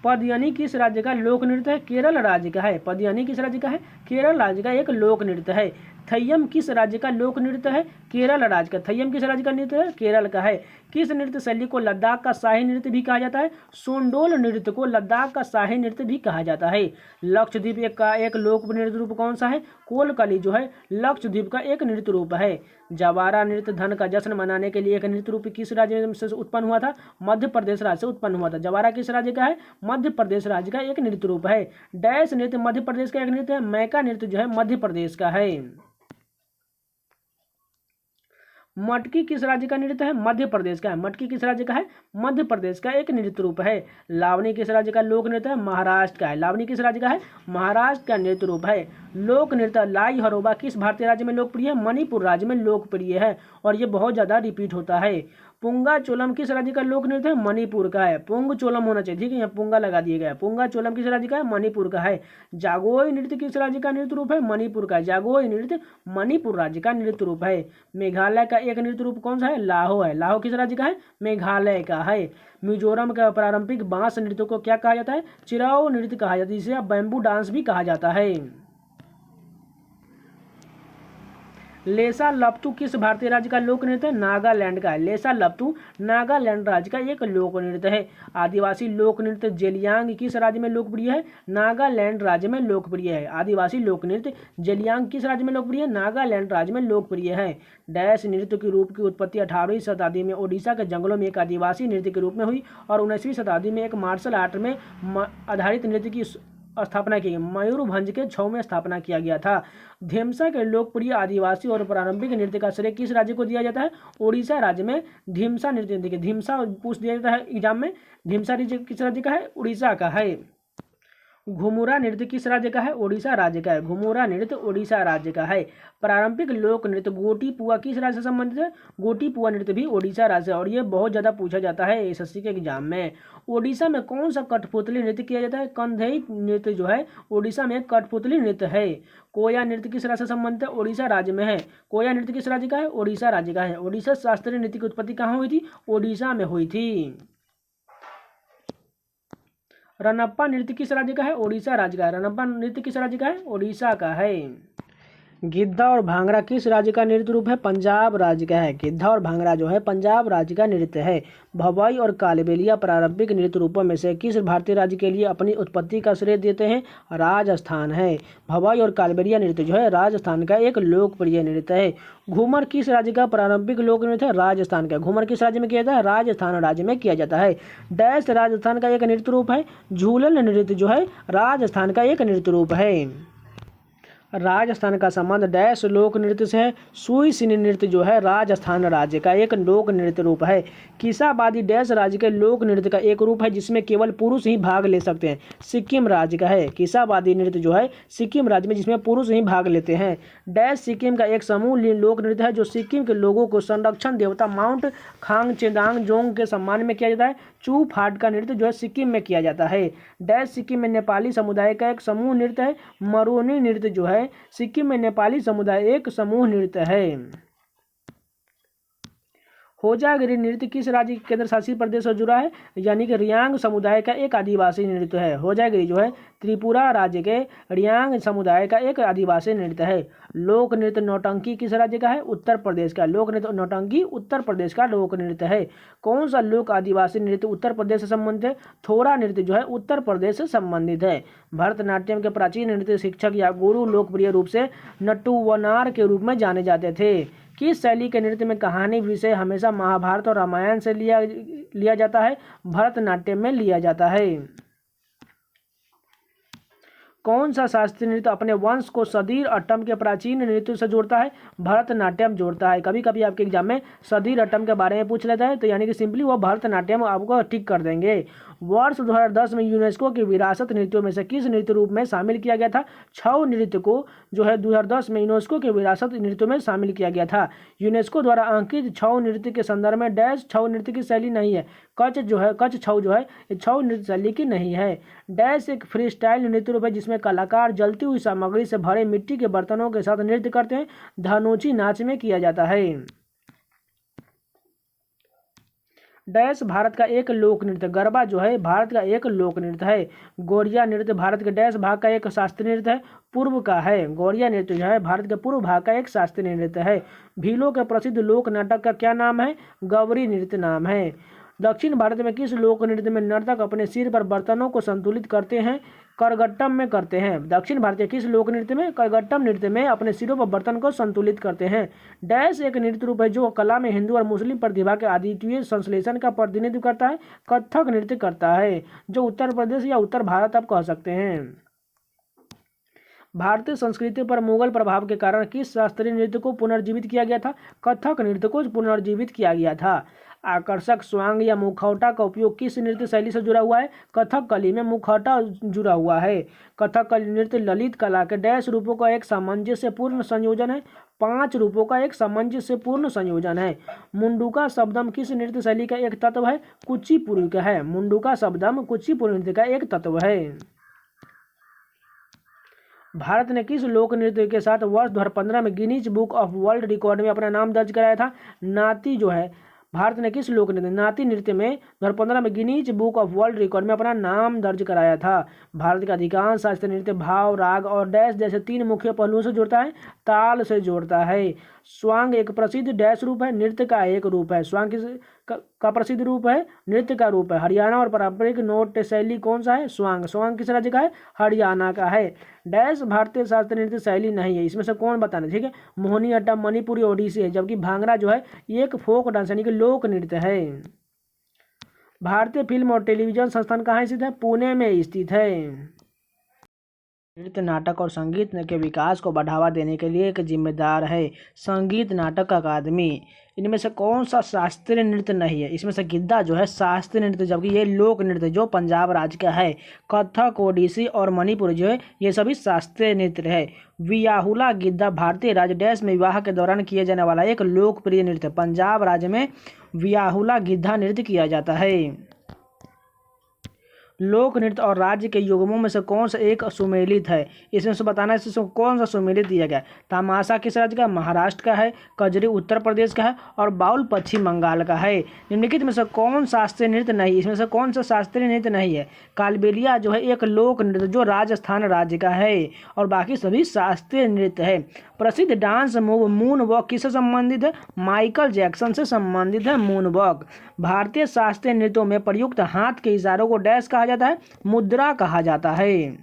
पदयनी किस राज्य का लोक नृत्य है? केरल राज्य का है। पदयनी किस राज्य का है? केरल राज्य का एक लोक नृत्य है। थय्यम किस राज्य का लोक नृत्य है? केरल राज्य का। थय्यम किस राज्य का नृत्य है? केरल का है। किस नृत्य शैली को लद्दाख का शाही नृत्य भी कहा जाता है? सोंडोल नृत्य को लद्दाख का शाही नृत्य भी कहा जाता है। लक्षद्वीप का एक लोकप्रिय नृत्य रूप कौन सा है? कोलकली जो है लक्षद्वीप का एक नृत्य रूप है। जवारा नृत्य धन का जश्न मनाने के लिए एक नृत्य रूप किस राज्य से उत्पन्न हुआ था? मध्य प्रदेश राज्य से उत्पन्न हुआ था। जवारा किस राज्य का है? मध्य प्रदेश राज्य का एक नृत्य रूप है। डैश नृत्य मध्य प्रदेश का एक नृत्य है। मैका नृत्य जो है मध्य प्रदेश का है। मटकी किस राज्य का नृत्य है? मध्य प्रदेश का है। मटकी किस राज्य का है? मध्य प्रदेश का एक नृत्य रूप है। लावनी किस राज्य का लोक नृत्य है? महाराष्ट्र का है। लावनी किस राज्य का है? महाराष्ट्र का नृत्य रूप है। लोक नृत्य लाई हरोबा किस भारतीय राज्य में लोकप्रिय है? मणिपुर राज्य में लोकप्रिय है और ये बहुत ज्यादा रिपीट होता है। पुंगा चोलम किस राज्य का लोक नृत्य है? मणिपुर का है। पुंग चोलम होना चाहिए। ठीक है, यहाँ पुंगा लगा दिया गया है। पुंगा चोलम किस राज्य का है? मणिपुर का है। जागोई नृत्य किस राज्य का नृत्य रूप है? मणिपुर का। जागोई नृत्य मणिपुर राज्य का नृत्य रूप है। मेघालय का एक नृत्य रूप कौन सा है? लाहो है। लाहो किस राज्य का है? मेघालय का है। मिजोरम का पारंपरिक बांस नृत्य को क्या कहा जाता है? चिराओ नृत्य कहा जाता है, जिसे बैम्बू डांस भी कहा जाता है। लेसा लप्तु किस भारतीय राज्य का लोक नृत्य है? नागालैंड का है। लेसा लप्तु नागालैंड राज्य का एक लोक नृत्य है। आदिवासी लोक नृत्य जेलियांग किस राज्य में लोकप्रिय है? नागालैंड राज्य में लोकप्रिय है। आदिवासी लोक नृत्य जेलियांग किस राज्य में लोकप्रिय है? नागालैंड राज्य में लोकप्रिय है। डैश नृत्य के रूप की उत्पत्ति 18वीं शताब्दी में ओडिशा के जंगलों में एक आदिवासी नृत्य के रूप में हुई और 19वीं शताब्दी में एक मार्शल आर्ट में आधारित नृत्य की स्थापना की। मयूरभंज के छऊ में स्थापना किया गया था। ढीमसा के लोकप्रिय आदिवासी और पारंपरिक नृत्य का श्रेय किस राज्य को दिया जाता है? ओडिशा राज्य में ढीमसा नृत्य। देखिए ढीमसा पूछ दिया जाता है एग्जाम में। ढीमसा राज्य किस राज्य का है? उड़ीसा का है। घुमुरा नृत्य किस राज्य का है? ओडिशा राज्य का है। घुमुरा नृत्य ओडिशा राज्य का है। पारंपरिक लोक नृत्य गोटी पुआ किस राज्य से संबंधित है? गोटी पुआ नृत्य भी ओडिशा राज्य है और ये बहुत ज़्यादा पूछा जाता है एसएससी के एग्जाम में। ओडिशा में कौन सा कठपुतली नृत्य किया जाता है? कंधई नृत्य जो है ओडिशा में कठपुतली नृत्य है। कोया नृत्य किस राज्य से संबंधित है? ओडिशा राज्य में है। कोया नृत्य किस राज्य का है? ओडिशा राज्य का है। ओडिशा शास्त्रीय नृत्य की उत्पत्ति कहाँ हुई थी? ओडिशा में हुई थी। रनप्पा नृत्य किस राज्य का है? ओडिशा राज्य का है। रनप्पा नृत्य किस राज्य का है? ओडिशा का है। गिद्धा और भांगड़ा किस राज्य का नृत्य रूप है? पंजाब राज्य का है। गिद्धा और भांगड़ा जो है पंजाब राज्य का नृत्य है। भवाई और कालबेलिया पारंपरिक नृत्य रूपों में से किस भारतीय राज्य के लिए अपनी उत्पत्ति का श्रेय देते हैं? राजस्थान है। भवाई और कालबेलिया नृत्य जो है राजस्थान का एक लोकप्रिय नृत्य है। घूमर किस राज्य का पारंपरिक लोक नृत्य है? राजस्थान का। घूमर किस राज्य में किया जाता है? राजस्थान राज्य में किया जाता है। डैश राजस्थान का एक नृत्य रूप है। झूलन नृत्य जो है राजस्थान का एक नृत्य रूप है। राजस्थान का संबंध डैश लोक नृत्य से है। सुई सिनी नृत्य जो है राजस्थान राज्य का एक लोक नृत्य रूप है। किसाबादी डैश राज्य के लोक नृत्य का एक रूप है जिसमें केवल पुरुष ही भाग ले सकते हैं। सिक्किम राज्य का है। किसाबादी नृत्य जो है सिक्किम राज्य में जिसमें पुरुष ही भाग लेते हैं। डैश सिक्किम का एक समूह लोक नृत्य है जो सिक्किम के लोगों को संरक्षण देवता माउंट खांगचेदांगजोंग के सम्मान में किया जाता है। चू फाट का नृत्य जो है सिक्किम में किया जाता है। डैश सिक्किम में नेपाली समुदाय का एक समूह नृत्य है। मरोनी नृत्य जो है सिक्किम में नेपाली समुदाय एक समूह नृत्य है। होजागिरी नृत्य किस राज्य के केंद्र शासित प्रदेश से जुड़ा है? यानी कि रियांग समुदाय का एक आदिवासी नृत्य है। होजागिरी जो है त्रिपुरा राज्य के रियांग समुदाय का एक आदिवासी नृत्य है। लोक नृत्य नौटंकी किस राज्य का है? उत्तर प्रदेश का। लोक नृत्य नौटंकी उत्तर प्रदेश का लोक नृत्य है। कौन सा लोक आदिवासी नृत्य उत्तर प्रदेश से संबंधित है? थोड़ा नृत्य जो है उत्तर प्रदेश से संबंधित है। भरतनाट्यम के प्राचीन नृत्य शिक्षक या गुरु लोकप्रिय रूप से नट्टुवनार के रूप में जाने जाते थे। किस शैली के नृत्य में कहानी विषय हमेशा महाभारत और रामायण से लिया जाता है? भरतनाट्यम में लिया जाता है। कौन सा शास्त्रीय नृत्य अपने वंश को सदीर अट्टम के प्राचीन नृत्य से जोड़ता है? भरतनाट्यम जोड़ता है। कभी कभी आपके एग्जाम में सदीर अट्टम के बारे में पूछ लेता है तो यानी कि सिंपली वो भरतनाट्यम आपको टिक कर देंगे। वर्ष 2010 में यूनेस्को की विरासत नृत्यों में से किस नृत्य रूप में शामिल किया गया था? छऊ नृत्य को जो है 2010 में यूनेस्को के विरासत नृत्यों में शामिल किया गया था। यूनेस्को द्वारा अंकित छऊ नृत्य के संदर्भ में डैश छऊ नृत्य की शैली नहीं है। कच्छ छऊ जो है ये छऊ नृत्य शैली की नहीं है। डैश एक फ्री स्टाइल नृत्य रूप है जिसमें कलाकार जलती हुई सामग्री से भरे मिट्टी के बर्तनों के साथ नृत्य करते हैं। धनोची नाच में किया जाता है। डैश भारत का एक लोक नृत्य। गरबा जो है भारत का एक लोक नृत्य है। गौरिया नृत्य भारत के डैश भाग का एक शास्त्रीय नृत्य है। पूर्व का है। गौरिया नृत्य जो है भारत के पूर्व भाग का एक शास्त्रीय नृत्य है। भीलों के प्रसिद्ध लोक नाटक का क्या नाम है? गौरी नृत्य नाम है। दक्षिण भारत में किस लोक नृत्य में नर्तक अपने सिर पर बर्तनों को संतुलित करते हैं? करगट्टम में करते हैं। दक्षिण भारतीय किस लोक नृत्य में? करगट्टम नृत्य में अपने सिरों पर बर्तन को संतुलित करते हैं। डैश एक नृत्य रूप है जो कला में हिंदू और मुस्लिम प्रतिभा के अद्वितीय संश्लेषण का प्रतिनिधित्व करता है। कथक नृत्य करता है जो उत्तर प्रदेश या उत्तर भारत आप कह सकते हैं। भारतीय संस्कृति पर मुगल प्रभाव के कारण किस शास्त्रीय नृत्य को पुनर्जीवित किया गया था? कथक नृत्य को पुनर्जीवित किया गया था। आकर्षक स्वांग या मुखौटा का उपयोग किस नृत्य शैली से जुड़ा हुआ है? कथकली में मुखौटा जुड़ा हुआ है। कथकली नृत्य ललित कला के डैश रूपों का एक सामंजस्यपूर्ण संयोजन है। 5 रूपों का एक सामंजस्यपूर्ण संयोजन है। मुंडुका शब्दम किस नृत्य शैली का एक तत्व है? कुचिपुड़ी का है। मुंडुका शब्दम कुचिपुड़ी नृत्य का एक तत्व है। भारत ने किस लोक नृत्य के साथ वर्ष 2015 में Guinness book of world record में अपना नाम दर्ज कराया था? नाती जो है भारत ने किस लोक नृत्य नाट्य नृत्य में 2015 में Guinness book of world record में अपना नाम दर्ज कराया था? भारत का अधिकांश शास्त्रीय नृत्य भाव, राग और डैश जैसे 3 मुख्य पहलुओं से जुड़ता है, ताल से जोड़ता है। स्वांग एक प्रसिद्ध डैश रूप है, नृत्य का एक रूप है। स्वांग का प्रसिद्ध रूप है, नृत्य का रूप है। हरियाणा और पारंपरिक नोट शैली कौन सा है? स्वांग। स्वांग किस राज्य का है? हरियाणा का है। डैश भारतीय शास्त्रीय नृत्य शैली नहीं है, इसमें से कौन बताना? ठीक है, मोहिनी अट्टम मणिपुरी ओडिसी है, जबकि भांगड़ा जो है ये एक फोक डांस यानी कि लोक नृत्य है। भारतीय फिल्म और टेलीविजन संस्थान कहाँ स्थित है? पुणे में स्थित है। नृत्य, नाटक और संगीत के विकास को बढ़ावा देने के लिए एक जिम्मेदार है संगीत नाटक अकादमी। इनमें से कौन सा शास्त्रीय नृत्य नहीं है? इसमें से गिद्धा जो है शास्त्रीय नृत्य, जबकि ये लोक नृत्य जो पंजाब राज्य का है। कथक, ओडिसी और मणिपुर जो है ये सभी शास्त्रीय नृत्य है। वियाहुला गिद्धा भारतीय राज्य डैश में विवाह के दौरान किए जाने वाला एक लोकप्रिय नृत्य। पंजाब राज्य में वियाहुला गिद्धा नृत्य किया जाता है। लोक नृत्य और राज्य के युग्मों में से कौन सा एक सुमेलित है? इसमें से बताना है इसमें कौन सा सुमेलित दिया गया है। तमाशा किस राज्य का? महाराष्ट्र का है। कजरी उत्तर प्रदेश का है और बाउल पश्चिम बंगाल का है। निम्नलिखित में से कौन शास्त्रीय नृत्य नहीं? इसमें से कौन सा शास्त्रीय नृत्य नहीं है? कालबेलिया जो है एक लोक नृत्य जो राजस्थान राज्य का है और बाकी सभी शास्त्रीय नृत्य है। प्रसिद्ध डांस मूव मून वॉक किससे संबंधित है? माइकल जैक्सन से संबंधित है मून वॉक। भारतीय शास्त्रीय नृत्यों में प्रयुक्त हाथ के इशारों को डैश कहा जाता है? मुद्रा कहा जाता है।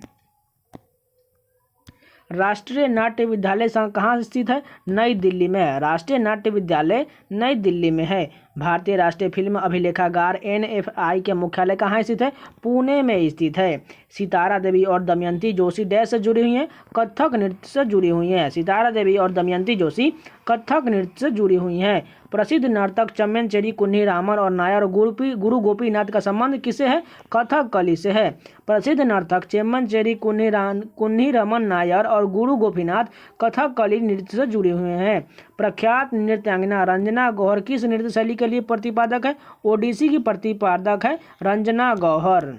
राष्ट्रीय नाट्य विद्यालय कहाँ स्थित है? नई दिल्ली में। राष्ट्रीय नाट्य विद्यालय नई दिल्ली में है। भारतीय राष्ट्रीय फिल्म अभिलेखागार NFI के मुख्यालय कहाँ स्थित है? पुणे में स्थित है। सितारा देवी और दमयंती जोशी डैश से जुड़ी हुई हैं? कथक नृत्य से जुड़ी हुई हैं। सितारा देवी और दमयंती जोशी कथक नृत्य से जुड़ी हुई हैं। प्रसिद्ध नर्तक चम्मनचेरी, कुन्ही रामन और नायर गुरु गोपीनाथ का संबंध किससे है? कथकली से है। प्रसिद्ध नर्तक चेम्मनचेरी, कुन्ही रमन नायर और गुरु गोपीनाथ कथकली नृत्य से जुड़े हुए हैं। प्रख्यात नृत्यांगना रंजना गौहर किस नृत्य शैली के लिए प्रतिपादक है? ओडिसी की प्रतिपादक है रंजना गौहर।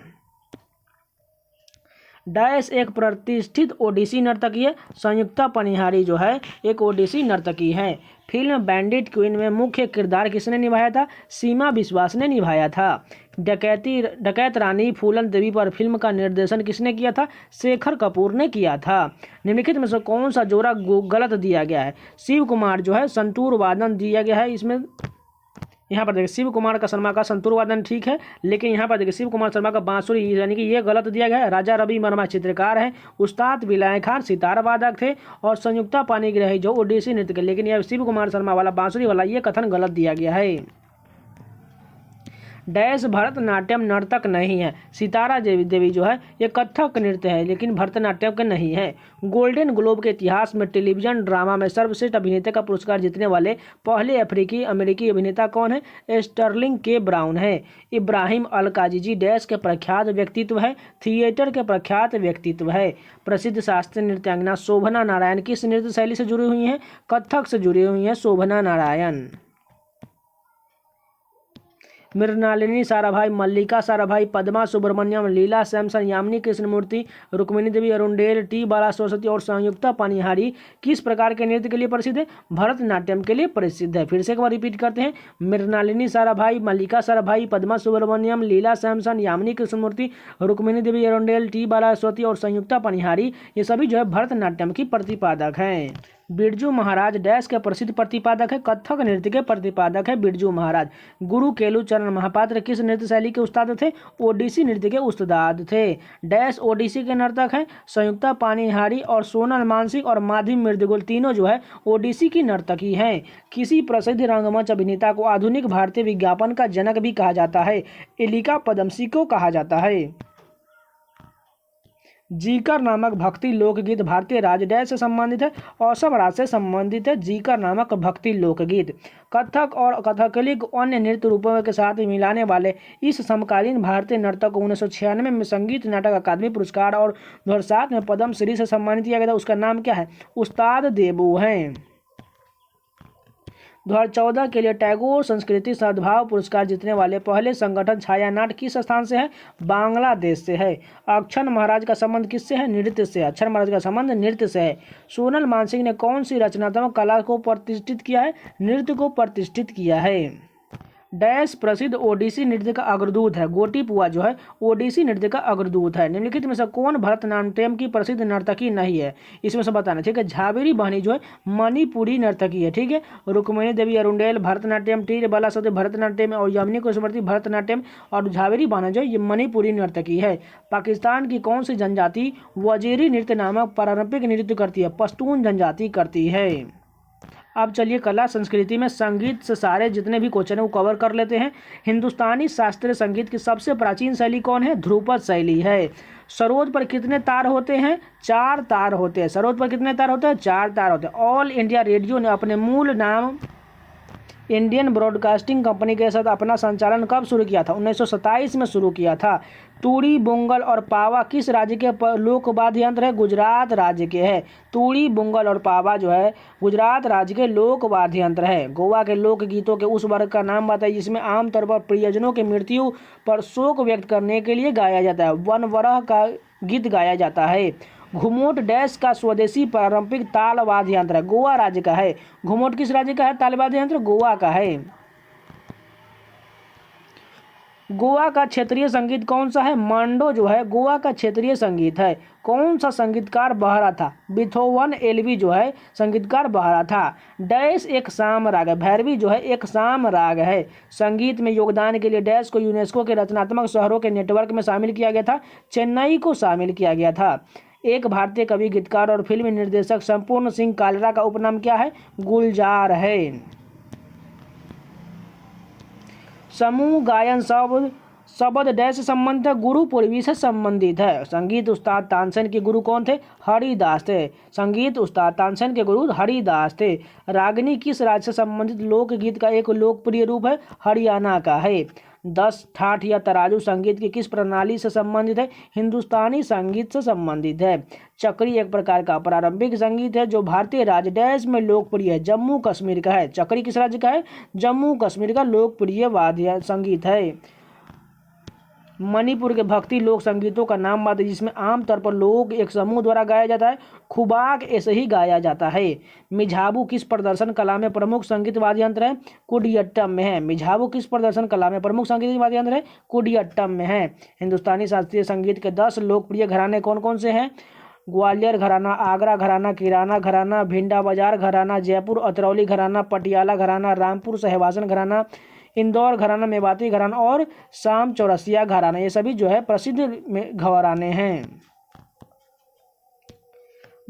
डैश एक प्रतिष्ठित ओडिसी नर्तकी है। संयुक्ता पनिहारी जो है एक ओडिसी नर्तकी है। फिल्म बैंडिट क्वीन में मुख्य किरदार किसने निभाया था? सीमा विश्वास ने निभाया था। डकैत रानी फूलन देवी पर फिल्म का निर्देशन किसने किया था? शेखर कपूर ने किया था। निम्नलिखित में से कौन सा जोड़ा गलत दिया गया है? शिव कुमार जो है संतूर वादन दिया गया है। इसमें यहाँ पर देखिए शिव कुमार का शर्मा का संतूर वादन ठीक है, लेकिन यहाँ पर देखिए शिव कुमार शर्मा का बांसुरी यानी कि ये गलत दिया गया है। राजा रवि वर्मा चित्रकार है। उस्ताद विलाय खान सितार वादक थे और संयुक्ता पानीग्राही जो ओडिसी नृत्य के, लेकिन यह शिव कुमार शर्मा वाला बांसुरी वाला ये कथन गलत दिया गया है। डैश भरतनाट्यम नर्तक नहीं है। सितारा देवी जो है ये कथक नृत्य है लेकिन भरतनाट्यम का नहीं है। गोल्डन ग्लोब के इतिहास में टेलीविजन ड्रामा में सर्वश्रेष्ठ अभिनेता का पुरस्कार जीतने वाले पहले अफ्रीकी अमेरिकी अभिनेता कौन है? स्टर्लिंग के ब्राउन है। इब्राहिम अल काजीजी डैश के प्रख्यात व्यक्तित्व है? थिएटर के प्रख्यात व्यक्तित्व है। प्रसिद्ध शास्त्रीय नृत्यांगना शोभना नारायण किस नृत्य शैली से जुड़ी हुई हैं? कथक से जुड़ी हुई हैं शोभना नारायण। मृणालिनी साराभाई, मल्लिका साराभाई, पद्मा सुब्रमण्यम, लीला सैमसन, यामिनी कृष्णमूर्ति, रुक्मिणी देवी अरुणडेल, टी बाला सरस्वती और संयुक्ता पानिहारी किस प्रकार के नृत्य के लिए प्रसिद्ध है? भरतनाट्यम के लिए प्रसिद्ध है। फिर से एक बार रिपीट करते हैं। मृणालिनी साराभाई, मल्लिका साराभाई, पद्मा सुब्रमण्यम, लीला सैमसन, यामिनी कृष्णमूर्ति, रुक्मिणी देवी अरुणडेल, टी बाला सरस्वती और संयुक्ता पानिहारी ये सभी जो है भरतनाट्यम की प्रतिपादक हैं। बिरजू महाराज डैश के प्रसिद्ध प्रतिपादक है? कथक नृत्य के प्रतिपादक है बिरजू महाराज। गुरु केलू चरण महापात्र किस नृत्य शैली के उस्ताद थे? ओडिसी नृत्य के उस्ताद थे। डैश ओडिसी के नर्तक हैं? संयुक्ता पानिहारी और सोनल मानसिक और माधवी मृदुगुल तीनों जो है ओडिसी की नर्तकी हैं। किसी प्रसिद्ध रंगमंच अभिनेता को आधुनिक भारतीय विज्ञापन का जनक भी कहा जाता है? एलिका पदमसी को कहा जाता है। जीकर नामक भक्ति लोकगीत भारतीय राज्य डैश से संबंधित है? असम राज्य से संबंधित है जीकर नामक भक्ति लोकगीत। कथक और कथकली को अन्य नृत्य रूपों के साथ मिलाने वाले इस समकालीन भारतीय नर्तक को 1996 में संगीत नाटक अकादमी पुरस्कार और 2007 में पद्मश्री से सम्मानित किया गया था। उसका नाम क्या है? उस्ताद देबू हैं। 2014 के लिए टैगोर संस्कृति सद्भाव पुरस्कार जीतने वाले पहले संगठन छायानाट किस स्थान से है? बांग्लादेश से है। अक्षर महाराज का संबंध किससे है? नृत्य से। अक्षर महाराज का संबंध नृत्य से है। सोनल मानसिंह ने कौन सी रचनात्मक कला को प्रतिष्ठित किया है? नृत्य को प्रतिष्ठित किया है। डैश प्रसिद्ध ओडिसी नृत्य का अग्रदूत है। गोटीपुआ जो है ओडिसी नृत्य का अग्रदूत है। निम्नलिखित में से कौन भरतनाट्यम की प्रसिद्ध नर्तकी नहीं है, इसमें से बताना। ठीक है, झावेरी बहनी जो है मणिपुरी नर्तकी है। ठीक है, रुक्मिणी देवी अरुंडेल भरतनाट्यम, टी बालासुब्रमण्यम भरतनाट्यम और यमुनी कृष्णवर्ती भरतनाट्यम, और झावेरी बहना जो है ये मणिपुरी नर्तकी है। पाकिस्तान की कौन सी जनजाति वजीरी नृत्य नामक पारंपरिक नृत्य करती है? पश्तून जनजाति करती है। अब चलिए कला संस्कृति में संगीत से सारे जितने भी क्वेश्चन है वो कवर कर लेते हैं। हिंदुस्तानी शास्त्रीय संगीत की सबसे प्राचीन शैली कौन है? ध्रुपद शैली है। सरोद पर कितने तार होते हैं? 4 तार होते हैं। सरोद पर कितने तार होते हैं? 4 तार होते हैं। ऑल इंडिया रेडियो ने अपने मूल नाम इंडियन ब्रॉडकास्टिंग कंपनी के साथ अपना संचालन कब शुरू किया था? 1927 में शुरू किया था। तूड़ी, बुंगल और पावा किस राज्य के लोक वाद्य यंत्र है? गुजरात राज्य के है। तूड़ी, बुंगल और पावा जो है गुजरात राज्य के लोक वाद्य यंत्र है। गोवा के लोक गीतों के उस वर्ग का नाम बताइए जिसमें आमतौर पर प्रियजनों की मृत्यु पर शोक व्यक्त करने के लिए गाया जाता है। वनवरह का गीत गाया जाता है। घुमोट डैश का स्वदेशी पारंपरिक ताल वाद्य यंत्र है। गोवा राज्य का है। घुमोट किस राज्य का है? ताल वाद्य यंत्र गोवा का है। गोवा का क्षेत्रीय संगीत कौन सा है? मांडो जो है गोवा का क्षेत्रीय संगीत है। कौन सा संगीतकार बहरा था? बिथोवन एलवी जो है संगीतकार बहरा था। डैश एक साम राग है। भैरवी जो है एक साम राग है। संगीत में योगदान के लिए डैश को यूनेस्को के रचनात्मक शहरों के नेटवर्क में शामिल किया गया था। चेन्नई को शामिल किया गया था। एक भारतीय कवि, गीतकार और फिल्म निर्देशक संपूर्ण सिंह कालरा का उपनाम क्या है? गुलजार है। समूह गायन शब्द डैश से संबंधित है? गुरु पूर्वी से संबंधित है। संगीत उस्ताद तानसेन के गुरु कौन थे? हरिदास थे। संगीत उस्ताद तानसेन के गुरु हरिदास थे। रागिनी किस राज्य से संबंधित लोकगीत का एक लोकप्रिय रूप है? हरियाणा का है। 10 ठाठ या तराजू संगीत की किस प्रणाली से संबंधित है? हिंदुस्तानी संगीत से संबंधित है। चक्री एक प्रकार का प्रारंभिक संगीत है जो भारतीय राज्य डैश में लोकप्रिय है। जम्मू कश्मीर का है। चक्री किस राज्य का है? जम्मू कश्मीर का लोकप्रिय वाद्य संगीत है। मणिपुर के भक्ति लोक संगीतों का नाम बताइए जिसमें आमतौर पर लोग एक समूह द्वारा गाया जाता है। खुबाक ऐसे ही गाया जाता है। मिझाबू किस प्रदर्शन कला में प्रमुख संगीत वाद्य यंत्र है? कुडियट्टम में है। मिझाबू किस प्रदर्शन कला में प्रमुख संगीत वाद्य यंत्र है? कुडियट्टम में है। हिंदुस्तानी शास्त्रीय संगीत के 10 लोकप्रिय घराने कौन कौन से हैं? ग्वालियर घराना, आगरा घराना, किराना घराना, भिंडा बाजार घराना, जयपुर अतरौली घराना, पटियाला घराना, रामपुर सहवासन घराना, इंदौर घराना, मेवाती घराना और शाम चौरसिया घराना। ये सभी जो है प्रसिद्ध घराने हैं।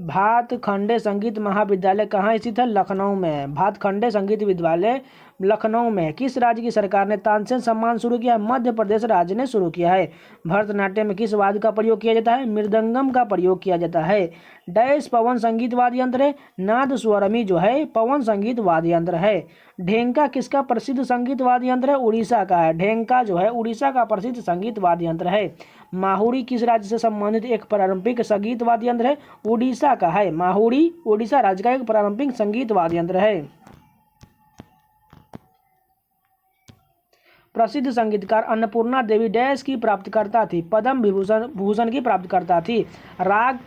भातखंडे संगीत महाविद्यालय कहाँ स्थित है? लखनऊ में है। भातखंडे संगीत विद्यालय लखनऊ में है। किस राज्य की सरकार ने तानसेन सम्मान शुरू किया है? मध्य प्रदेश राज्य ने शुरू किया है। भरतनाट्यम में किस वाद्य का प्रयोग किया जाता है? मृदंगम का प्रयोग किया जाता है। डैश पवन संगीत वाद्य यंत्र है। नाद स्वरमी जो है पवन संगीत वाद्य यंत्र है। ढेंका किसका प्रसिद्ध संगीत वाद्य यंत्र है? उड़ीसा का है। ढेंका जो है उड़ीसा का प्रसिद्ध संगीत वाद्य यंत्र है। माहुरी किस राज्य से संबंधित एक पारंपरिक संगीत वाद्य यंत्र है? उड़ीसा का है। माहुरी उड़ीसा राज्य का एक पारंपरिक संगीत वाद्य यंत्र है। प्रसिद्ध संगीतकार अन्नपूर्णा देवी डैश की प्राप्तकर्ता थी? पद्म भूषण की प्राप्तकर्ता थी। राग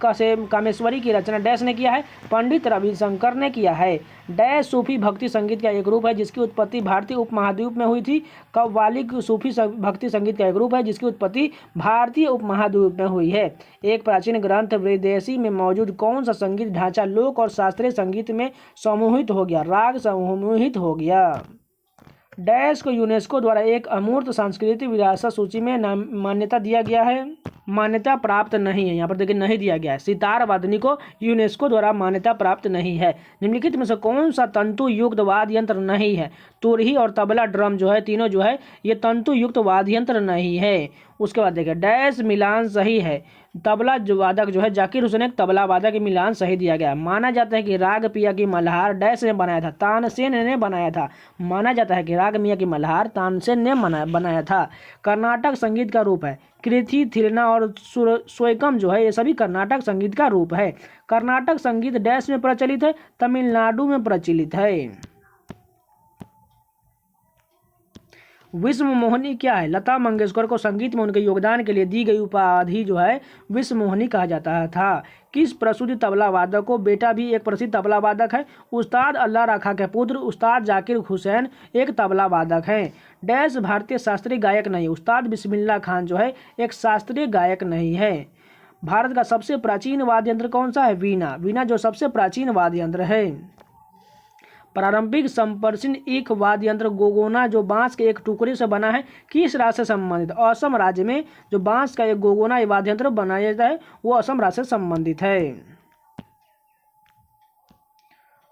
कामेश्वरी की रचना डैश ने किया है? पंडित रविशंकर ने किया है। डैश सूफी भक्ति संगीत का एक रूप है जिसकी उत्पत्ति भारतीय उपमहाद्वीप में हुई थी। कव्वाली सूफी भक्ति संगीत का एक रूप है जिसकी उत्पत्ति भारतीय उपमहाद्वीप में हुई है। एक प्राचीन ग्रंथ विदेशी में मौजूद कौन सा संगीत ढांचा लोक और शास्त्रीय संगीत में समूहित हो गया? राग समूहित हो गया। डैश को यूनेस्को द्वारा एक अमूर्त सांस्कृतिक विरासत सूची में मान्यता दिया गया है? मान्यता प्राप्त नहीं है। यहाँ पर देखिए नहीं दिया गया है। सितार वादनी को यूनेस्को द्वारा मान्यता प्राप्त नहीं है। निम्नलिखित में से कौन सा तंतु युक्त वाद्य यंत्र नहीं है? तुरही और तबला ड्रम जो है तीनों जो है ये तंतु युक्त वाद्य यंत्र नहीं है। उसके बाद देखिए डैश मिलान सही है। तबला जो वादक जो है जाकिर हुसैन एक तबला वादक के मिलान सही दिया गया है। माना जाता है कि राग पिया की मल्हार डैश ने बनाया था? तानसेन ने बनाया था। माना जाता है कि राग मिया की मल्हार तानसेन ने बनाया था। कर्नाटक संगीत का रूप है। कृति, थिल्ना और स्वैकम जो है ये सभी कर्नाटक संगीत का रूप है। कर्नाटक संगीत डैश में प्रचलित है? तमिलनाडु में प्रचलित है। विश्व मोहिनी क्या है? लता मंगेशकर को संगीत में उनके योगदान के लिए दी गई उपाधि जो है विश्व मोहिनी कहा जाता था। किस प्रसिद्ध तबला वादक को बेटा भी एक प्रसिद्ध तबला वादक है? उस्ताद अल्लाह रखा के पुत्र उस्ताद जाकिर हुसैन एक तबला वादक हैं। डैश भारतीय शास्त्रीय गायक नहीं? उस्ताद बिस्मिल्लाह खान जो है एक शास्त्रीय गायक नहीं है। भारत का सबसे प्राचीन वाद्य यंत्र कौन सा है? वीणा। वीणा जो सबसे प्राचीन वाद्य यंत्र है। पारंपरिक संपर्शिन एक वाद्य यंत्र गोगोना जो बांस के एक टुकड़े से बना है किस राज्य से संबंधित? असम राज्य में जो बांस का एक गोगोना वाद्य यंत्र बनाया जाता है वो असम राज्य से संबंधित है।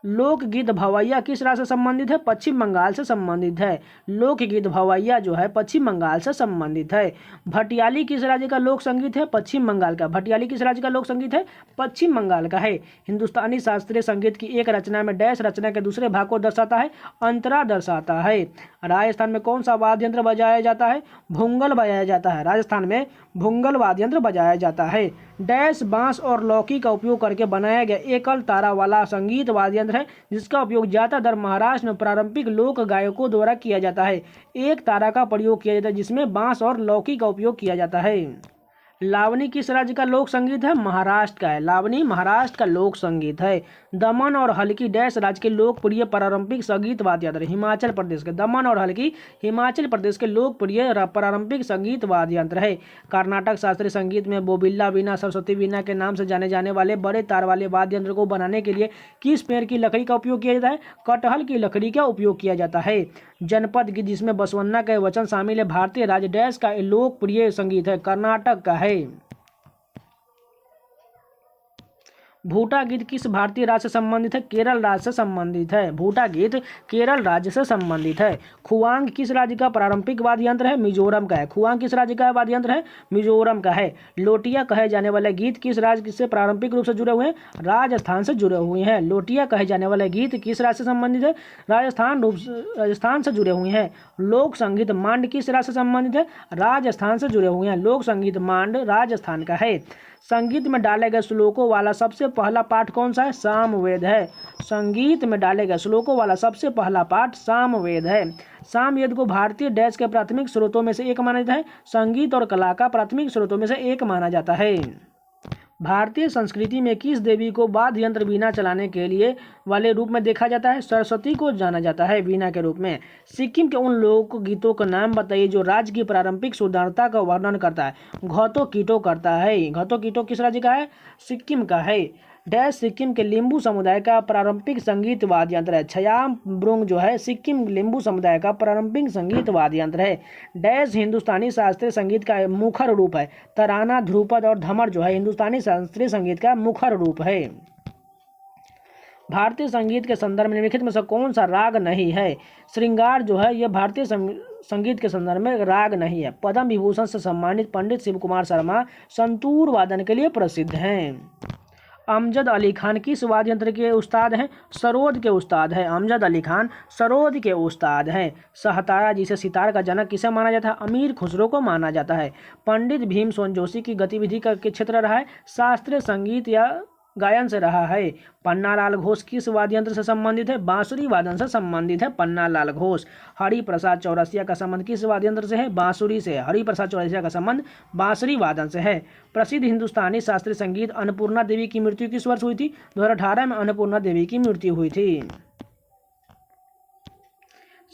लोकगीत भवैया किस राज्य से संबंधित है? पश्चिम बंगाल से संबंधित है। लोकगीत भवैया जो है पश्चिम बंगाल से संबंधित है। भटियाली किस राज्य का लोक संगीत है? पश्चिम बंगाल का। भटियाली किस राज्य का लोक संगीत है? पश्चिम बंगाल का है। हिंदुस्तानी शास्त्रीय संगीत की एक रचना में डैश रचना के दूसरे भाग को दर्शाता है? अंतरा दर्शाता है। राजस्थान में कौन सा वाद्य यंत्र बजाया जाता है? भुंगल बजाया जाता है। राजस्थान में भुंगल वाद्य यंत्र बजाया जाता है। डैश बांस और लौकी का उपयोग करके बनाया गया एकल तारा वाला संगीत वाद्य यंत्र है जिसका उपयोग ज्यादातर महाराष्ट्र में पारंपरिक लोक गायकों द्वारा किया जाता है। एक तारा का प्रयोग किया जाता है जिसमें बांस और लौकी का उपयोग किया जाता है। लावनी किस राज्य का लोक संगीत है? महाराष्ट्र का है। लावनी महाराष्ट्र का लोक संगीत है। दमन और हल्की डैश राज्य के लोकप्रिय पारंपरिक संगीत वाद्य यंत्र? हिमाचल प्रदेश के। दमन और हल्की हिमाचल प्रदेश के लोकप्रिय पारंपरिक संगीत वाद्य यंत्र है। कर्नाटक शास्त्रीय संगीत में बोबिल्ला वीणा सरस्वती वीणा के नाम से जाने जाने वाले बड़े तार वाले वाद्य यंत्र को बनाने के लिए किस पेड़ की लकड़ी का उपयोग किया जाता है? कटहल की लकड़ी का उपयोग किया जाता है। जनपद गीत जिसमें बसवन्ना के वचन शामिल है भारतीय राज्य डैश का लोकप्रिय संगीत है? कर्नाटक का है। भूटा गीत किस भारतीय राज्य से संबंधित है? केरल राज्य से संबंधित है। भूटा गीत केरल राज्य से संबंधित है। खुआंग किस राज्य का पारंपरिक वाद्य यंत्र है? मिजोरम का है। खुआंग किस राज्य का वाद्य यंत्र है? मिजोरम का है। लोटिया कहे जाने वाले गीत किस राज्य से पारंपरिक रूप से जुड़े हुए हैं? राजस्थान से जुड़े हुए हैं। लोटिया कहे जाने वाले गीत किस राज्य से संबंधित है? राजस्थान से जुड़े हुए हैं। लोक संगीत मांड किस राज्य से संबंधित है? राजस्थान से जुड़े हुए हैं। लोक संगीत मांड राजस्थान का है। संगीत में डाले गए श्लोकों वाला सबसे पहला पाठ कौन सा है? सामवेद है। संगीत में डाले गए श्लोकों वाला सबसे पहला पाठ सामवेद है। सामवेद को भारतीय डैश के प्राथमिक स्रोतों में से एक माना जाता है। संगीत और कला का प्राथमिक स्रोतों में से एक माना जाता है। भारतीय संस्कृति में किस देवी को वाद्य यंत्र वीणा चलाने के लिए वाले रूप में देखा जाता है? सरस्वती को जाना जाता है वीणा के रूप में। सिक्किम के उन लोक गीतों का नाम बताइए जो राज्य की पारंपरिक सुंदरता का वर्णन करता है। घोतो कीटो करता है। घोतो कीटो किस राज्य का है? सिक्किम का है। डैश सिक्किम के लिम्बू समुदाय का पारंपरिक संगीत वाद्य यंत्र है। छयाम ब्रुंग जो है सिक्किम लिम्बू समुदाय का पारंपरिक संगीत वाद्य यंत्र है। डैश हिंदुस्तानी शास्त्रीय संगीत का मुखर रूप है। तराना ध्रुपद और धमर जो है हिंदुस्तानी शास्त्रीय संगीत का मुखर रूप है। भारतीय संगीत के संदर्भ में निम्नलिखित में से कौन सा राग नहीं है? श्रृंगार जो है यह भारतीय संगीत के संदर्भ में राग नहीं है। पद्म विभूषण से सम्मानित पंडित शिव कुमार शर्मा संतूर वादन के लिए प्रसिद्ध हैं। अमजद अली खान किस वाद्य यंत्र के उस्ताद हैं? सरोद के उस्ताद हैं। अमजद अली खान सरोद के उस्ताद हैं। सहतारा जिसे सितार का जनक किसे माना जाता है? अमीर खुसरो को माना जाता है। पंडित भीमसेन जोशी की गतिविधि का क्षेत्र रहा है? शास्त्रीय संगीत या गायन से रहा है। पन्नालाल घोष किस वाद्य यंत्र से संबंधित है? बांसुरी वादन से संबंधित है पन्नालाल घोष। हरिप्रसाद चौरसिया का संबंध किस वाद्य यंत्र से है? बांसुरी से। हरिप्रसाद चौरसिया का संबंध बांसुरी वादन से है। प्रसिद्ध हिंदुस्तानी शास्त्रीय संगीत अन्नपूर्णा देवी की मृत्यु किस वर्ष हुई थी? 2018 में अन्नपूर्णा देवी की मृत्यु हुई थी।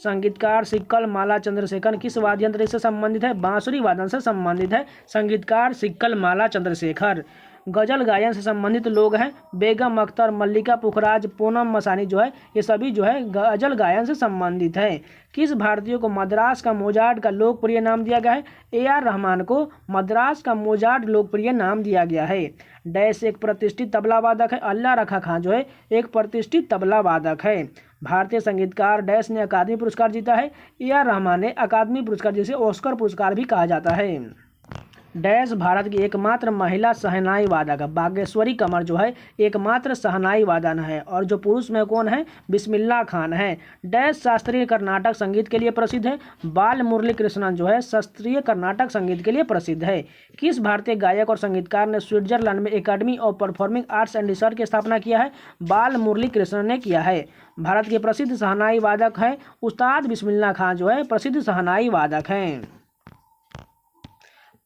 संगीतकार सिक्कल माला चंद्रशेखर किस वाद्य यंत्र से संबंधित है? बांसुरी वादन से संबंधित है संगीतकार सिक्कल माला चंद्रशेखर। गजल गायन से संबंधित लोग हैं बेगम अख्तर, मल्लिका पुखराज, पूनम मसानी जो है ये सभी जो है गजल गायन से संबंधित हैं। किस भारतीय को मद्रास का मोजार्ट का लोकप्रिय नाम दिया गया है? AR रहमान को मद्रास का मोजार्ट लोकप्रिय नाम दिया गया है। डैश एक प्रतिष्ठित तबला वादक है। अल्लाह रखा खान जो है एक प्रतिष्ठित तबला वादक है। भारतीय संगीतकार डैश ने अकादमी पुरस्कार जीता है। AR रहमान ने अकादमी पुरस्कार जिसे ऑस्कर पुरस्कार भी कहा जाता है। डैश भारत की एकमात्र महिला शहनाई वादक। बागेश्वरी कमर जो है एकमात्र शहनाई वादन है। और जो पुरुष में कौन है? बिस्मिल्लाह खान है। डैश शास्त्रीय कर्नाटक संगीत के लिए प्रसिद्ध है। बाल मुरली कृष्णन जो है शास्त्रीय कर्नाटक संगीत के लिए प्रसिद्ध है। किस भारतीय गायक और संगीतकार ने स्विट्जरलैंड में academy of performing arts and research की स्थापना किया है? बाल मुरली कृष्णन ने किया है। भारत के प्रसिद्ध शहनाई वादक है उस्ताद बिस्मिल्लाह खान जो है प्रसिद्ध शहनाई वादक हैं।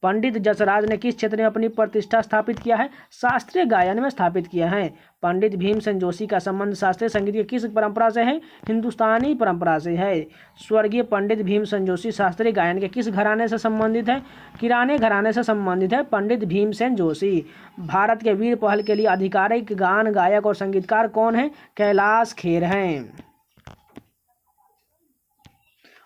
पंडित जसराज ने किस क्षेत्र में अपनी प्रतिष्ठा स्थापित किया है? शास्त्रीय गायन में स्थापित किया है। पंडित भीमसेन जोशी का संबंध शास्त्रीय संगीत की किस परंपरा से है? हिंदुस्तानी परंपरा से है। स्वर्गीय पंडित भीमसेन जोशी शास्त्रीय गायन के किस घराने से संबंधित है? किराने घराने से संबंधित है पंडित भीमसेन जोशी। भारत के वीर पहल के लिए आधिकारिक गान गायक और संगीतकार कौन है? कैलाश खेर हैं।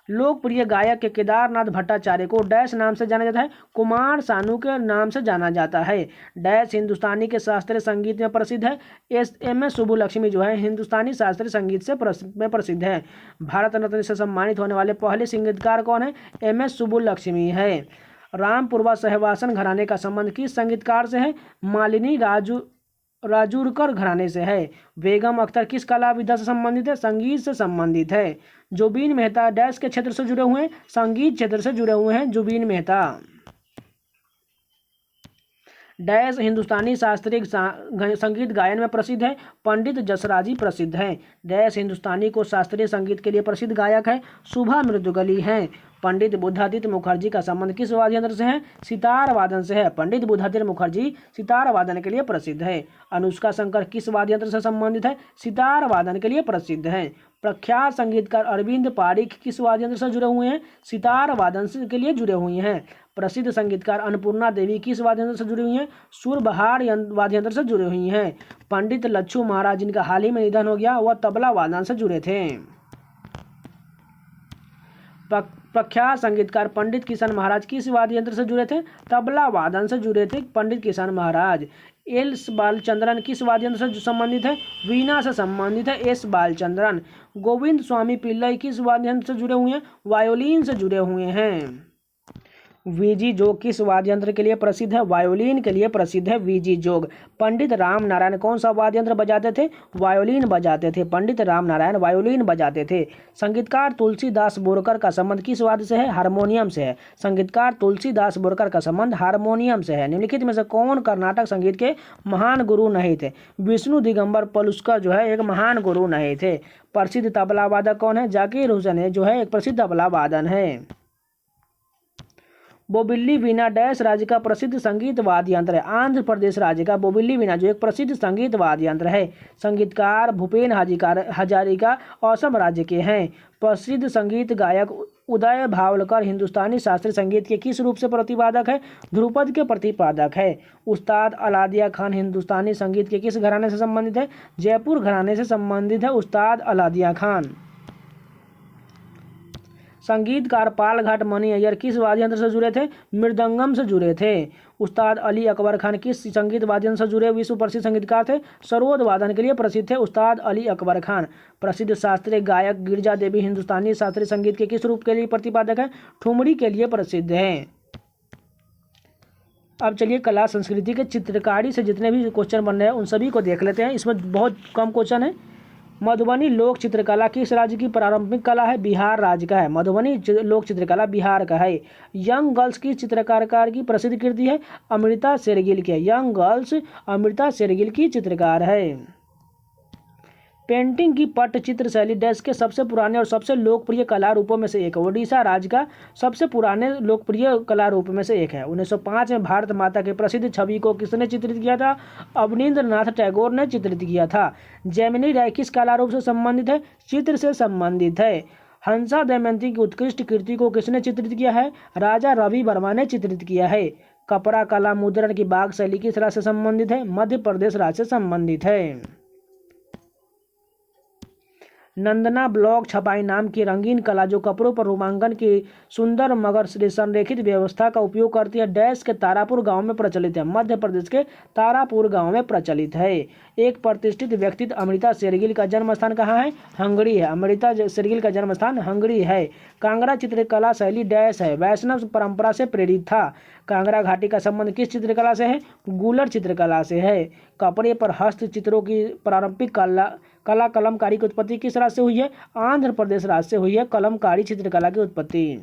लोकप्रिय गायक के केदारनाथ भट्टाचार्य को डैश नाम से जाना जाता है? कुमार सानू के नाम से जाना जाता है। डैश हिंदुस्तानी के शास्त्रीय संगीत में प्रसिद्ध है? एस सुब्बुलक्ष्मी जो है हिंदुस्तानी शास्त्रीय संगीत से प्रसिद्ध है। भारत रत्न से सम्मानित होने वाले पहले संगीतकार कौन है? एस सुब्बुलक्ष्मी है। रामपुरवा सहवासन घराने का संबंध किस संगीतकार से है? मालिनी राजूरकर घराने से है। बेगम अख्तर किस कला विधा से संबंधित है? संगीत से संबंधित है। जुबीन मेहता डैश के क्षेत्र से जुड़े हुए हैं? संगीत क्षेत्र से जुड़े हुए हैं जुबीन मेहता। डैश हिंदुस्तानी शास्त्रीय संगीत गायन में प्रसिद्ध है? पंडित जसराजी प्रसिद्ध हैं। डैश हिंदुस्तानी को शास्त्रीय संगीत के लिए प्रसिद्ध गायक है? सुभा मृदुगली हैं। पंडित बुद्धादित्य मुखर्जी का संबंध किस वाद्य यंत्र से है? सितार वादन से है। पंडित बुद्धादित्य मुखर्जी सितार वादन के लिए प्रसिद्ध है। अनुष्का शंकर किस वाद्य यंत्र से संबंधित है? सितार वादन के लिए प्रसिद्ध है। प्रख्यात संगीतकार अरविंद पारिख किस वाद्य यंत्र से जुड़े हुए हैं? सितार वादन के लिए जुड़े हुए हैं। प्रसिद्ध संगीतकार अन्नपूर्णा देवी किस वाद्य यंत्र से जुड़ी हुई हैं? सुरबहार वाद्य यंत्र से जुड़ी हुई हैं। पंडित लच्छू महाराज जिनका हाल ही में निधन हो गया वह तबला वादन से जुड़े थे। प्रख्यात संगीतकार पंडित किशन महाराज किस वाद्य यंत्र से जुड़े थे? तबला वादन से जुड़े थे पंडित किशन महाराज। एस बालचंद्रन किस वाद्य यंत्र से संबंधित है? वीणा से संबंधित है एस बालचंद्रन। गोविंद स्वामी पिल्लई किस वाद्य यंत्र से जुड़े हुए हैं? वायोलिन से जुड़े हुए हैं। वीजी जोग किस वाद्य यंत्र के लिए प्रसिद्ध है? वायोलिन के लिए प्रसिद्ध है वीजी जोग। पंडित राम नारायण कौन सा वाद्य यंत्र बजाते थे? वायोलिन बजाते थे। पंडित राम नारायण वायोलिन बजाते थे। संगीतकार तुलसीदास बोरकर का संबंध किस वाद्य से है? हारमोनियम से है। संगीतकार तुलसीदास बोरकर का संबंध हारमोनियम से है। निम्नलिखित में से कौन कर्नाटक संगीत के महान गुरु नहीं थे? विष्णु दिगंबर पलुस्कर जो है एक महान गुरु नहीं थे। प्रसिद्ध तबला वादक कौन है? जाकिर हुसैन जो है एक प्रसिद्ध तबला वादन है। बोबिल्ली वीणा डैश राज्य का प्रसिद्ध संगीत वाद्य यंत्र है? आंध्र प्रदेश राज्य का बोबिल्ली वीणा जो एक प्रसिद्ध संगीत वाद्य यंत्र है। संगीतकार भूपेन हजारिका असम राज्य के हैं। प्रसिद्ध संगीत गायक उदय भावलकर हिंदुस्तानी शास्त्रीय संगीत के किस रूप से प्रतिपादक है? ध्रुपद के प्रतिपादक है। उस्ताद अलादिया खान हिंदुस्तानी संगीत के किस घराने से संबंधित है? जयपुर घराने से संबंधित है उस्ताद अलादिया खान। संगीतकार पालघाट मणि अय्यर किस वाद्य यंत्र से जुड़े थे? मृदंगम से जुड़े थे। उस्ताद अली अकबर खान किस संगीत वाद्य यंत्र से जुड़े विश्व प्रसिद्ध संगीतकार थे? सरोद वादन के लिए प्रसिद्ध थे उस्ताद अली अकबर खान। प्रसिद्ध शास्त्रीय गायक गिरिजा देवी हिंदुस्तानी शास्त्रीय संगीत के किस रूप के लिए प्रतिपादक है? ठुमरी के लिए प्रसिद्ध है। अब चलिए कला संस्कृति के चित्रकारी से जितने भी क्वेश्चन बन रहे हैं उन सभी को देख लेते हैं। इसमें बहुत कम क्वेश्चन है। मधुबनी लोक चित्रकला किस राज्य की प्रारंभिक कला है? बिहार राज्य का है। मधुबनी लोक चित्रकला बिहार का है। यंग गर्ल्स की चित्रकार की प्रसिद्ध कृति है? अमृता शेरगिल की। यंग गर्ल्स अमृता शेरगिल की चित्रकार है। पेंटिंग की पट्टचित्र शैली डैश के सबसे पुराने और सबसे लोकप्रिय कला रूपों में से एक है। ओडिशा राज्य का सबसे पुराने लोकप्रिय कला रूप में से एक है। 1905 में भारत माता के प्रसिद्ध छवि को किसने चित्रित किया था? अवनींद्रनाथ टैगोर ने चित्रित किया था। जैमिनी राय किस कला रूप से संबंधित है? चित्र से संबंधित है। हंसा दमयंती की उत्कृष्ट कृति को किसने चित्रित किया है? राजा रवि वर्मा ने चित्रित किया है। कपड़ा कला मुद्रण की बाग शैली किस राज्य से संबंधित है? मध्य प्रदेश राज्य से संबंधित है। नंदना ब्लॉक छपाई नाम की रंगीन कला जो कपड़ों पर रोमांकन की सुंदर मगर संरेखित व्यवस्था का उपयोग करती है डैश के तारापुर गांव में प्रचलित है। मध्य प्रदेश के तारापुर गांव में प्रचलित है। एक प्रतिष्ठित व्यक्तित्व अमृता शेरगिल का जन्म स्थान कहाँ है? हंगरी है। अमृता शेरगिल का जन्म स्थान हंगरी है। कांगड़ा चित्रकला शैली डैश है, वैष्णव परंपरा से प्रेरित था। कांगड़ा घाटी का संबंध किस चित्रकला से है? गुलर चित्रकला से है। कपड़े पर हस्त चित्रों की प्रारंभिक कला कलमकारी की उत्पत्ति किस राज्य से हुई है? आंध्र प्रदेश राज्य से हुई है कलमकारी चित्रकला की उत्पत्ति।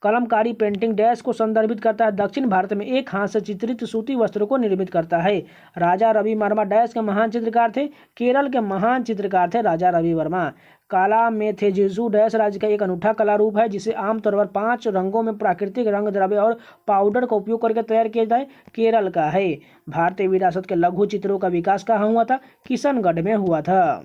कलमकारी पेंटिंग डैश को संदर्भित करता है? दक्षिण भारत में एक हाथ से चित्रित सूती वस्त्रों को निर्मित करता है। राजा रवि वर्मा डैश के महान चित्रकार थे? केरल के महान चित्रकार थे राजा रवि वर्मा। काला मेथेजिसु डैश राज्य का एक अनूठा कला रूप है जिसे आमतौर पर 5 रंगों में प्राकृतिक रंग द्रव्य और पाउडर का उपयोग करके तैयार किया जाए। केरल का है। भारतीय विरासत के लघु चित्रों का विकास कहाँ हुआ था? किशनगढ़ में हुआ था।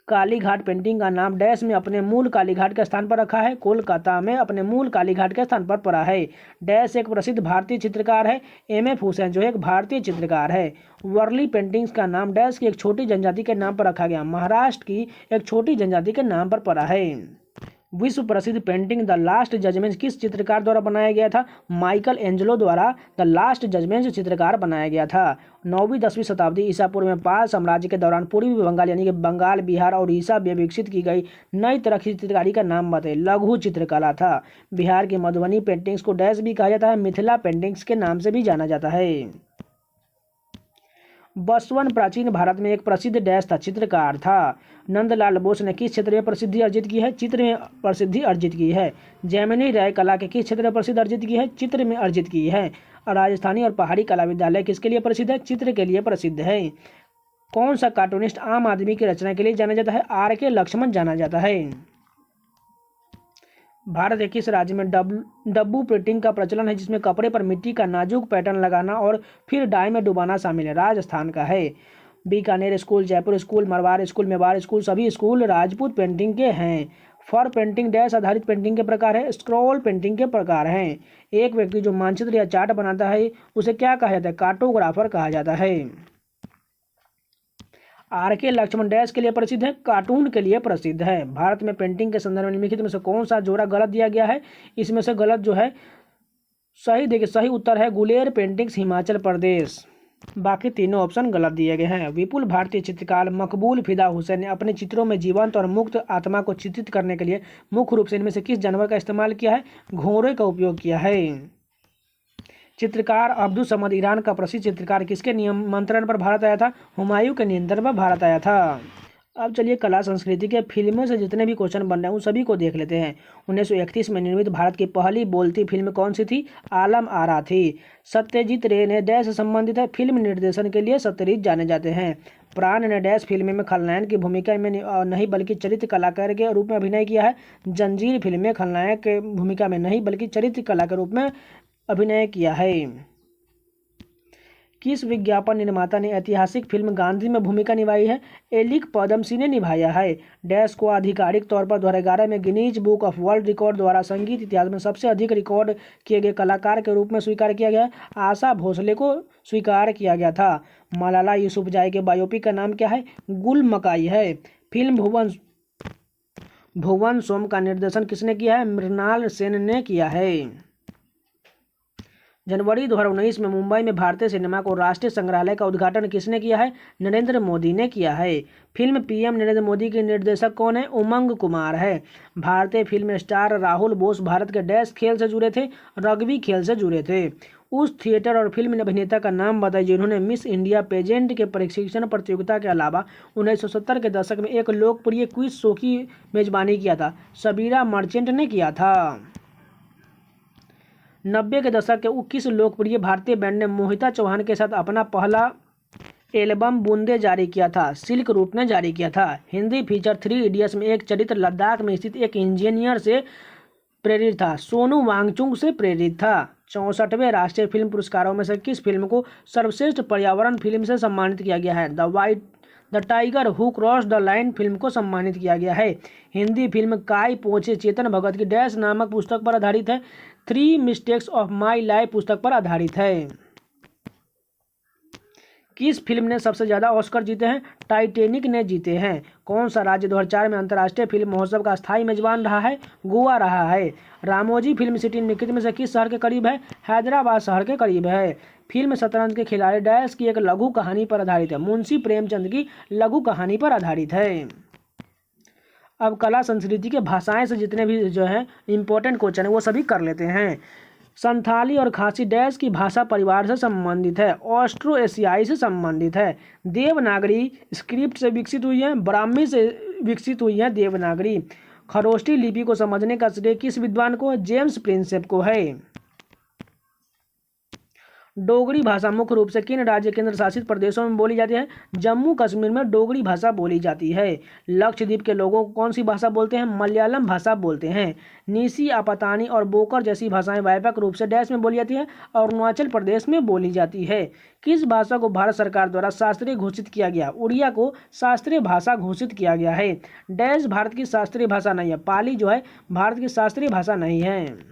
कालीघाट पेंटिंग का नाम डैश में अपने मूल कालीघाट के स्थान पर रखा है? कोलकाता में अपने मूल कालीघाट के स्थान पर पड़ा है। डैश एक प्रसिद्ध भारतीय चित्रकार है? एम.एफ. हुसैन जो एक भारतीय चित्रकार है। वर्ली पेंटिंग्स का नाम डैश की एक छोटी जनजाति के नाम पर रखा गया? महाराष्ट्र की एक छोटी जनजाति के नाम पर पड़ा है। विश्व प्रसिद्ध पेंटिंग द लास्ट जजमेंट किस चित्रकार द्वारा बनाया गया था? माइकल एंजेलो द्वारा द लास्ट जजमेंट चित्रकार बनाया गया था। 9वीं-10वीं शताब्दी ईसा पूर्व में पाल साम्राज्य के दौरान पूर्वी बंगाल यानी कि बंगाल, बिहार और उड़ीसा में विकसित की गई नई तरह की चित्रकारी का नाम बताइए? लघु चित्रकला था। बिहार की मधुबनी पेंटिंग्स को डैश भी कहा जाता है? मिथिला पेंटिंग्स के नाम से भी जाना जाता है। बसवन प्राचीन भारत में एक प्रसिद्ध डैश था, चित्रकार था। नंदलाल बोस ने किस क्षेत्र में प्रसिद्धि अर्जित की है? चित्र में प्रसिद्धि अर्जित की है। जैमिनी राय कला के किस क्षेत्र में प्रसिद्ध अर्जित की है? चित्र में अर्जित की है। राजस्थानी और पहाड़ी कला विद्यालय किसके लिए प्रसिद्ध है? चित्र के लिए प्रसिद्ध है। कौन सा कार्टूनिस्ट आम आदमी की रचना के लिए जाना जाता है? R.K. लक्ष्मण जाना जाता है। भारत के किस राज्य में डब्बू प्रिंटिंग का प्रचलन है जिसमें कपड़े पर मिट्टी का नाजुक पैटर्न लगाना और फिर डाई में डुबाना शामिल है? राजस्थान का है। Bikaner school, Jaipur school, Marwar school, Mewar school सभी स्कूल राजपूत पेंटिंग के हैं। फर पेंटिंग डैश आधारित पेंटिंग के प्रकार है? स्क्रॉल पेंटिंग के प्रकार हैं। एक व्यक्ति जो मानचित्र या चार्ट बनाता है उसे क्या कहा जाता है? कार्टोग्राफर कहा जाता है। R.K. लक्ष्मण डैश के लिए प्रसिद्ध है? कार्टून के लिए प्रसिद्ध है। भारत में पेंटिंग के संदर्भ में निम्नलिखित में से कौन सा जोड़ा गलत दिया गया है? इसमें से गलत जो है सही देखिए, सही उत्तर है गुलेर पेंटिंग्स, हिमाचल प्रदेश। बाकी तीनों ऑप्शन गलत दिए गए हैं। विपुल भारतीय चित्रकार मकबूल फिदा हुसैन ने अपने चित्रों में जीवंत और मुक्त आत्मा को चित्रित करने के लिए मुख्य रूप से इनमें से किस जानवर का इस्तेमाल किया है? घोड़े का उपयोग किया है। चित्रकार अब्दुल समद ईरान का प्रसिद्ध चित्रकार किसके निमंत्रण पर भारत आया था? हुमायूं के नियंत्रण पर भारत आया था। अब चलिए कला संस्कृति के फिल्मों से जितने भी क्वेश्चन बन रहे हैं उन सभी को देख लेते हैं। 1931 में निर्मित भारत की पहली बोलती फिल्म कौन सी थी? आलम आरा थी। सत्यजीत रे ने डैश से संबंधित है? फिल्म निर्देशन के लिए सत्यजीत जाने जाते हैं। प्राण ने डैश फिल्म में खलनायक की भूमिका में नहीं बल्कि चरित्र कलाकार के रूप में अभिनय किया है? जंजीर फिल्म में खलनायक के भूमिका में नहीं बल्कि चरित्र कला के रूप में अभिनय किया है। किस विज्ञापन निर्माता ने ऐतिहासिक फिल्म गांधी में भूमिका निभाई है? एलिक पद्मसी ने निभाया है। डैश को आधिकारिक तौर पर 2011 में Guinness book of world record द्वारा संगीत इतिहास में सबसे अधिक रिकॉर्ड किए गए कलाकार के रूप में स्वीकार किया गया है? आशा भोसले को स्वीकार किया गया था। मलाला यूसुफजई के बायोपिक का नाम क्या है? गुल मकाई है। फिल्म भुवन सोम का निर्देशन किसने किया है? मृणाल सेन ने किया है। जनवरी 2019 में मुंबई में भारतीय सिनेमा को राष्ट्रीय संग्रहालय का उद्घाटन किसने किया है? नरेंद्र मोदी ने किया है। फिल्म पीएम नरेंद्र मोदी के निर्देशक कौन है? उमंग कुमार है। भारतीय फिल्म स्टार राहुल बोस भारत के डैश खेल से जुड़े थे? रग्बी खेल से जुड़े थे। उस थिएटर और फिल्म अभिनेता का नाम बताइए जिन्होंने मिस इंडिया पेजेंट के प्रशिक्षण प्रतियोगिता के अलावा 1970 के दशक में एक लोकप्रिय क्विज शो की मेजबानी किया था? सबीरा मर्चेंट ने किया था। 90 के दशक के किस लोकप्रिय भारतीय बैंड ने मोहिता चौहान के साथ अपना पहला एल्बम बूंदे जारी किया था? सिल्क रूट ने जारी किया था। हिंदी फीचर 3 इडियट्स में एक चरित्र लद्दाख में स्थित एक इंजीनियर से प्रेरित था? सोनू वांगचुक से प्रेरित था। 64वें राष्ट्रीय फिल्म पुरस्कारों में से किस फिल्म को सर्वश्रेष्ठ पर्यावरण फिल्म से सम्मानित किया गया है? The tiger who cross the line film को सम्मानित किया गया है। हिंदी फिल्म काय पोचे चेतन भगत की डैश नामक पुस्तक पर आधारित है? 3 मिस्टेक्स ऑफ माई लाइफ पुस्तक पर आधारित है। किस फिल्म ने सबसे ज़्यादा ऑस्कर जीते हैं? टाइटैनिक ने जीते हैं। कौन सा राज्य 2004 में अंतर्राष्ट्रीय फिल्म महोत्सव का स्थायी मेजबान रहा है? गोवा रहा है। रामोजी फिल्म सिटी निम्नलिखित में से किस शहर के करीब है? हैदराबाद शहर के करीब है। फिल्म शतरंज के खिलाड़ी डैश की एक लघु कहानी पर आधारित है? मुंशी प्रेमचंद की लघु कहानी पर आधारित है। अब कला संस्कृति के भाषाएं से जितने भी जो है इंपॉर्टेंट क्वेश्चन है वो सभी कर लेते हैं। संथाली और खासी डैश की भाषा परिवार से संबंधित है? ऑस्ट्रो एशियाई से संबंधित है। देवनागरी स्क्रिप्ट से विकसित हुई है? ब्राह्मी से विकसित हुई है देवनागरी। खरोष्टी लिपि को समझने का श्रेय किस विद्वान को? जेम्स प्रिंसेप को है। डोगरी भाषा मुख्य रूप से किन राज्य केंद्र शासित प्रदेशों में बोली जाती है? जम्मू कश्मीर में डोगरी भाषा बोली जाती है। लक्षद्वीप के लोगों को कौन सी भाषा बोलते हैं? मलयालम भाषा बोलते हैं। नीसी, आपातानी और बोकर जैसी भाषाएं व्यापक रूप से डैश में बोली जाती है? अरुणाचल प्रदेश में बोली जाती है। किस भाषा को भारत सरकार द्वारा शास्त्रीय घोषित किया गया? उड़िया को शास्त्रीय भाषा घोषित किया गया है। डैश भारत की शास्त्रीय भाषा नहीं है। पाली जो है भारत की शास्त्रीय भाषा नहीं है।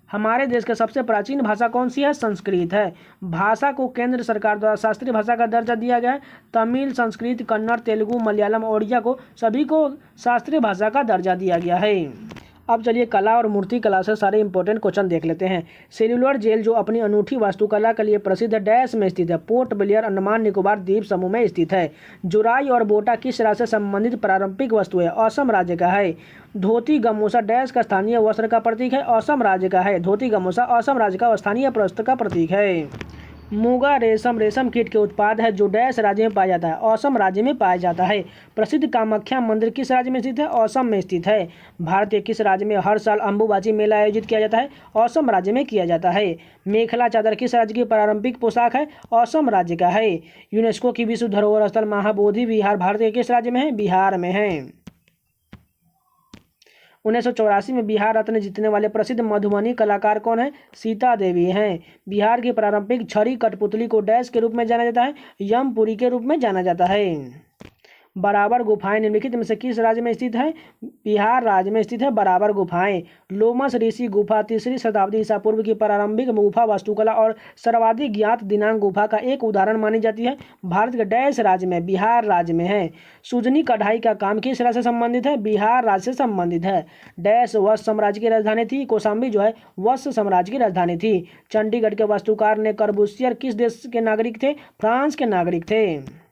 हमारे देश की सबसे प्राचीन भाषा कौन सी है? संस्कृत है। भाषा को केंद्र सरकार द्वारा शास्त्रीय भाषा का दर्जा दिया गया है? तमिल, संस्कृत, कन्नड़, तेलुगु, मलयालम, ओडिया को सभी को शास्त्रीय भाषा का दर्जा दिया गया है। अब चलिए कला और मूर्ति कला से सारे इंपॉर्टेंट क्वेश्चन देख लेते हैं। सेल्युलर जेल जो अपनी अनूठी वास्तुकला के लिए प्रसिद्ध डैश में स्थित है? पोर्ट ब्लेयर, अंडमान निकोबार द्वीप समूह में स्थित है। जुराई और बोटा किस राज्य से संबंधित पारंपरिक वस्तु है? असम राज्य का है। धोती गमोसा डैश का स्थानीय वस्त्र का प्रतीक है? असम राज्य का है। धोती गमोसा असम राज्य का स्थानीय वस्त्र का प्रतीक है। मूंगा रेशम रेशम कीट के उत्पाद है जो डैश राज्य में पाया जाता है? असम राज्य में पाया जाता है। प्रसिद्ध कामाख्या मंदिर किस राज्य में स्थित है? असम में स्थित है। भारत के किस राज्य में हर साल अंबुबाची मेला आयोजित किया जाता है? असम राज्य में किया जाता है। मेखला चादर किस राज्य की पारंपरिक पोशाक है? असम राज्य का है। यूनेस्को की विश्व धरोहर स्थल महाबोधि विहार भारत के किस राज्य में है? बिहार में है। 1984 में बिहार रत्न जीतने वाले प्रसिद्ध मधुबनी कलाकार कौन है? सीता देवी हैं। बिहार की पारंपरिक छड़ी कठपुतली को डैश के रूप में जाना जाता है? यमपुरी के रूप में जाना जाता है। बराबर गुफाएं निम्नलिखित में से किस राज्य में स्थित है? बिहार राज्य में स्थित है बराबर गुफाएं। लोमस ऋषि गुफा 3री शताब्दी ईसा पूर्व की प्रारंभिक गुफा वास्तुकला और सर्वाधिक ज्ञात दिनांक गुफा का एक उदाहरण मानी जाती है? भारत के डैश राज्य में? बिहार राज्य में है। सुजनी कढ़ाई का काम किस राज्य से संबंधित है? बिहार राज्य से संबंधित है। डैश वत्स साम्राज्य की राजधानी थी? कौशाम्बी जो है वत्स साम्राज्य की राजधानी थी। चंडीगढ़ के वास्तुकार ने कर्बूसियर किस देश के नागरिक थे? फ्रांस के नागरिक थे।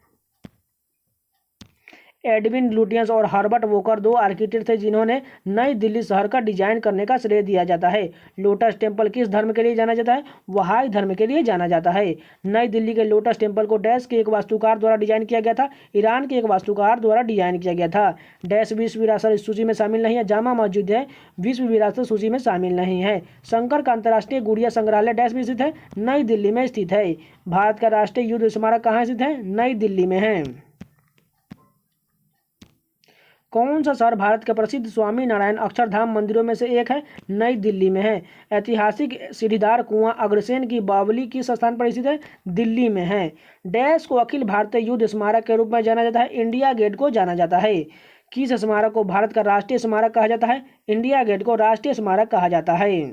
एडविन लुटियंस और हर्बर्ट वोकर दो आर्किटेक्ट थे जिन्होंने नई दिल्ली शहर का डिजाइन करने का श्रेय दिया जाता है। लोटस टेम्पल किस धर्म के लिए जाना जाता है? वहाई धर्म के लिए जाना जाता है। नई दिल्ली के लोटस टेम्पल को डैश के एक वास्तुकार द्वारा डिजाइन किया गया था? ईरान के एक वास्तुकार द्वारा डिजाइन किया गया था। डैश विश्व विरासत सूची में शामिल नहीं है? जामा मस्जिद है विश्व विरासत सूची में शामिल नहीं है। शंकर का अंतर्राष्ट्रीय गुड़िया संग्रहालय डैश में स्थित है? नई दिल्ली में स्थित है। भारत का राष्ट्रीय युद्ध स्मारक कहाँ स्थित है? नई दिल्ली में है। कौन सा शहर भारत के प्रसिद्ध स्वामी नारायण अक्षरधाम मंदिरों में से एक है? नई दिल्ली में है। ऐतिहासिक सीढ़ीदार कुआं अग्रसेन की बावली किस स्थान पर स्थित है? दिल्ली में है। डैश को अखिल भारतीय युद्ध स्मारक के रूप में जाना जाता है? इंडिया गेट को जाना जाता है। किस स्मारक को भारत का राष्ट्रीय स्मारक कहा जाता है? इंडिया गेट को राष्ट्रीय स्मारक कहा जाता है।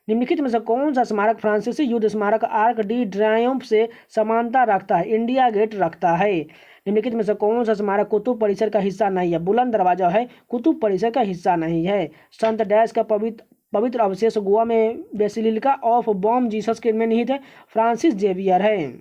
निम्नलिखित में से कौन सा स्मारक फ्रांसीसी युद्ध स्मारक आर्क डी ट्रायम्फ से समानता रखता है? इंडिया गेट रखता है। निम्नलिखित में से कौन सा स्मारक कुतुब परिसर का हिस्सा नहीं है? बुलंद दरवाजा है कुतुब परिसर का हिस्सा नहीं है। संत डैश का पवित्र अवशेष गोवा में बेसिलिका ऑफ बॉम जीसस के में निहित है? फ्रांसिस जेवियर है।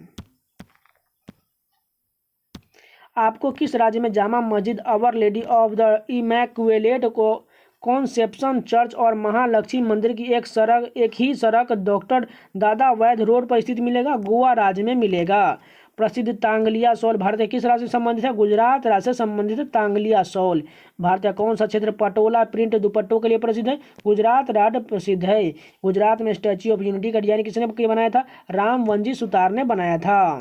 आपको किस राज्य में जामा मस्जिद अवर लेडी ऑफ द इमैक्युलेट को कॉन्सेप्शन चर्च और महालक्ष्मी मंदिर की एक ही सड़क डॉक्टर दादा वैद्य रोड पर स्थित मिलेगा? गोवा राज्य में मिलेगा। प्रसिद्ध तांगलिया शॉल भारत के किस राज्य से संबंधित है? गुजरात राज्य से संबंधित है तांगलिया शॉल। भारत का कौन सा क्षेत्र पटोला प्रिंट दुपट्टों के लिए प्रसिद्ध है? गुजरात राज्य प्रसिद्ध है। गुजरात में स्टैच्यू ऑफ यूनिटी का डिजाइन किसने बनाया था? रामवंजी सुतार ने बनाया था।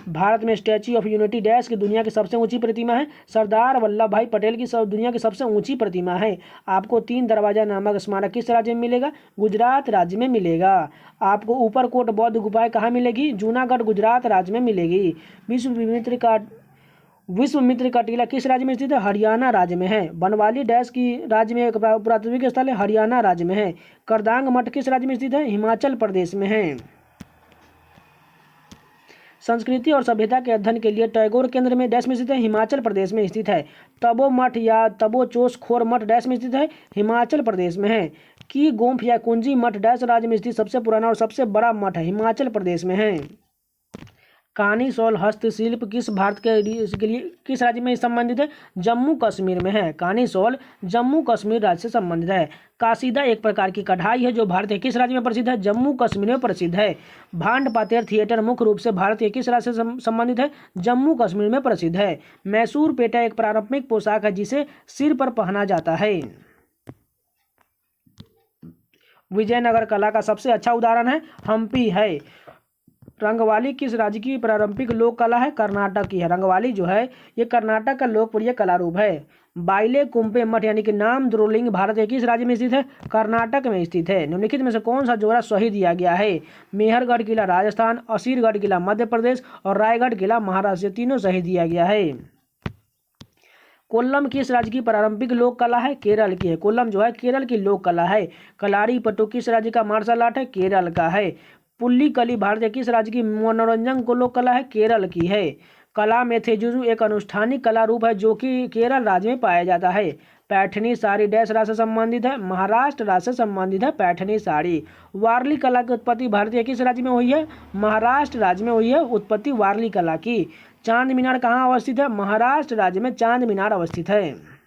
भारत में स्टैच्यू ऑफ यूनिटी डैश की दुनिया की सबसे ऊंची प्रतिमा है? सरदार वल्लभ भाई पटेल की दुनिया की सबसे ऊंची प्रतिमा है। आपको 3 दरवाजा नामक स्मारक किस राज्य में मिलेगा? गुजरात राज्य में मिलेगा। आपको ऊपरकोट बौद्ध गुफाएं कहाँ मिलेगी? जूनागढ़ गुजरात राज्य में मिलेगी। विश्व विविधता का विश्वामित्र का टीला किस राज्य में स्थित है? हरियाणा राज्य में है। बनवाली डैश की राज्य में एक पुरातात्विक स्थल है? हरियाणा राज्य में है। करदांग मठ किस राज्य में स्थित है? हिमाचल प्रदेश में है। संस्कृति और सभ्यता के अध्ययन के लिए टैगोर केंद्र में डैश में स्थित है? हिमाचल प्रदेश में स्थित है। तबो मठ या तबोचोस खोर मठ डैश में स्थित है? हिमाचल प्रदेश में है। की गोम्फ या कुंजी मठ डैश राज्य में स्थित सबसे पुराना और सबसे बड़ा मठ है? हिमाचल प्रदेश में है। कानी शॉल हस्तशिल्प किस भारत के लिए किस राज्य में संबंधित है? जम्मू कश्मीर में है। कानी शॉल जम्मू कश्मीर राज्य से संबंधित है। कासीदा एक प्रकार की कढ़ाई है जो भारत के किस राज्य में प्रसिद्ध है? जम्मू कश्मीर में प्रसिद्ध है। भांड पातेर थिएटर मुख्य रूप से भारत के किस राज्य से संबंधित है? जम्मू कश्मीर में प्रसिद्ध है। मैसूर पेटा एक पारंपरिक पोशाक है जिसे सिर पर पहना जाता है। विजयनगर कला का सबसे अच्छा उदाहरण है हम्पी है। रंगवाली किस राज्य की पारंपरिक लोक कला है? कर्नाटक की है। रंगवाली जो है ये कर्नाटक का लोकप्रिय कला रूप है। बाइले कुंपे मठ यानी कि नाम द्रोलिंग भारत के किस राज्य में स्थित है? कर्नाटक में स्थित है। निम्नलिखित में से कौन सा जोड़ा सही दिया गया है? मेहरगढ़ किला राजस्थान, असीरगढ़ किला मध्य प्रदेश और रायगढ़ किला महाराष्ट्र, तीनों सही दिया गया है। कोल्लम किस राज्य की पारंपरिक लोक कला है? केरल की है। कोल्लम जो है केरल की लोक कला है। कलारी पट्टू किस राज्य का मार्शल आर्ट है? केरल का है। पुल्ली कली भारत के किस राज्य की मनोरंजन को लोक कला है? केरल की है। कला मेथेजुजु एक अनुष्ठानिक कला रूप है जो कि केरल राज्य में पाया जाता है। पैठनी साड़ी डैश राज्य से संबंधित है? महाराष्ट्र राज्य से संबंधित है पैठनी साड़ी। वारली कला की उत्पत्ति भारत के किस राज्य में हुई है? महाराष्ट्र राज्य में हुई है उत्पत्ति वारली कला की। चांद मीनार कहाँ अवस्थित है? महाराष्ट्र राज्य में चांद मीनार अवस्थित है।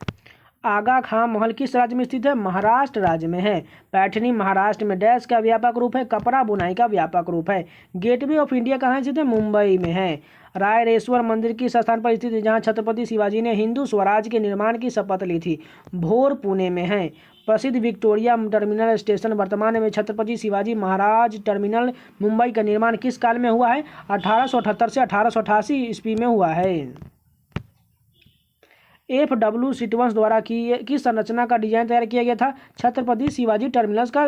आगा खां महल किस राज्य में स्थित है? महाराष्ट्र राज्य में है। पैठनी महाराष्ट्र में डैश का व्यापक रूप है? कपड़ा बुनाई का व्यापक रूप है। गेटवे ऑफ इंडिया कहाँ स्थित है? मुंबई में है। रायरेश्वर मंदिर किस स्थान पर स्थित है जहाँ छत्रपति शिवाजी ने हिंदू स्वराज के निर्माण की शपथ ली थी? भोर पुणे में है। प्रसिद्ध विक्टोरिया टर्मिनल स्टेशन वर्तमान में छत्रपति शिवाजी महाराज टर्मिनल मुंबई का निर्माण किस काल में हुआ है? 1878 से 1888 ईस्वी में हुआ है। FW सिटवंश द्वारा की संरचना का डिजाइन तैयार किया गया था? छत्रपति शिवाजी टर्मिनस का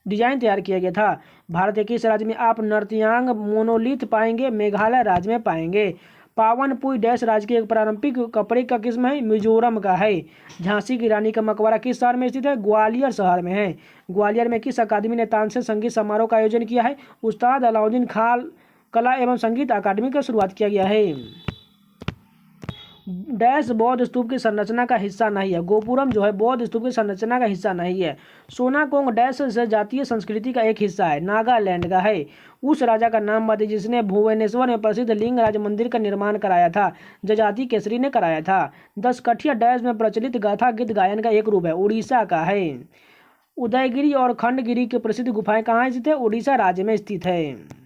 डिजाइन तैयार किया गया था। भारत के किस राज्य में आप नर्तियांग मोनोलिथ पाएंगे? मेघालय राज्य में पाएंगे। पावनपुई डैश राज्य के एक पारंपरिक कपड़े का किस्म है? मिजोरम का है। झांसी की रानी का मकबरा किस शहर में स्थित है? ग्वालियर शहर में है। ग्वालियर में किस अकादमी ने तानसेन संगीत समारोह का आयोजन किया है? उस्ताद अलाउद्दीन खान कला एवं संगीत अकादमी का शुरुआत किया गया है। डैश बौद्ध स्तूप की संरचना का हिस्सा नहीं है? गोपुरम जो है बौद्ध स्तूप की संरचना का हिस्सा नहीं है। सोनाकोंग डैश से जातीय संस्कृति का एक हिस्सा है? नागालैंड का है। उस राजा का नाम बताइए जिसने भुवनेश्वर में प्रसिद्ध लिंगराज मंदिर का निर्माण कराया था? जजाति केसरी ने कराया था। 10 कठिया डैश में प्रचलित गाथा गीत गायन का एक रूप है? उड़ीसा का है। उदयगिरी और खंडगिरी की प्रसिद्ध गुफाएं कहाँ स्थित है? उड़ीसा राज्य में स्थित है।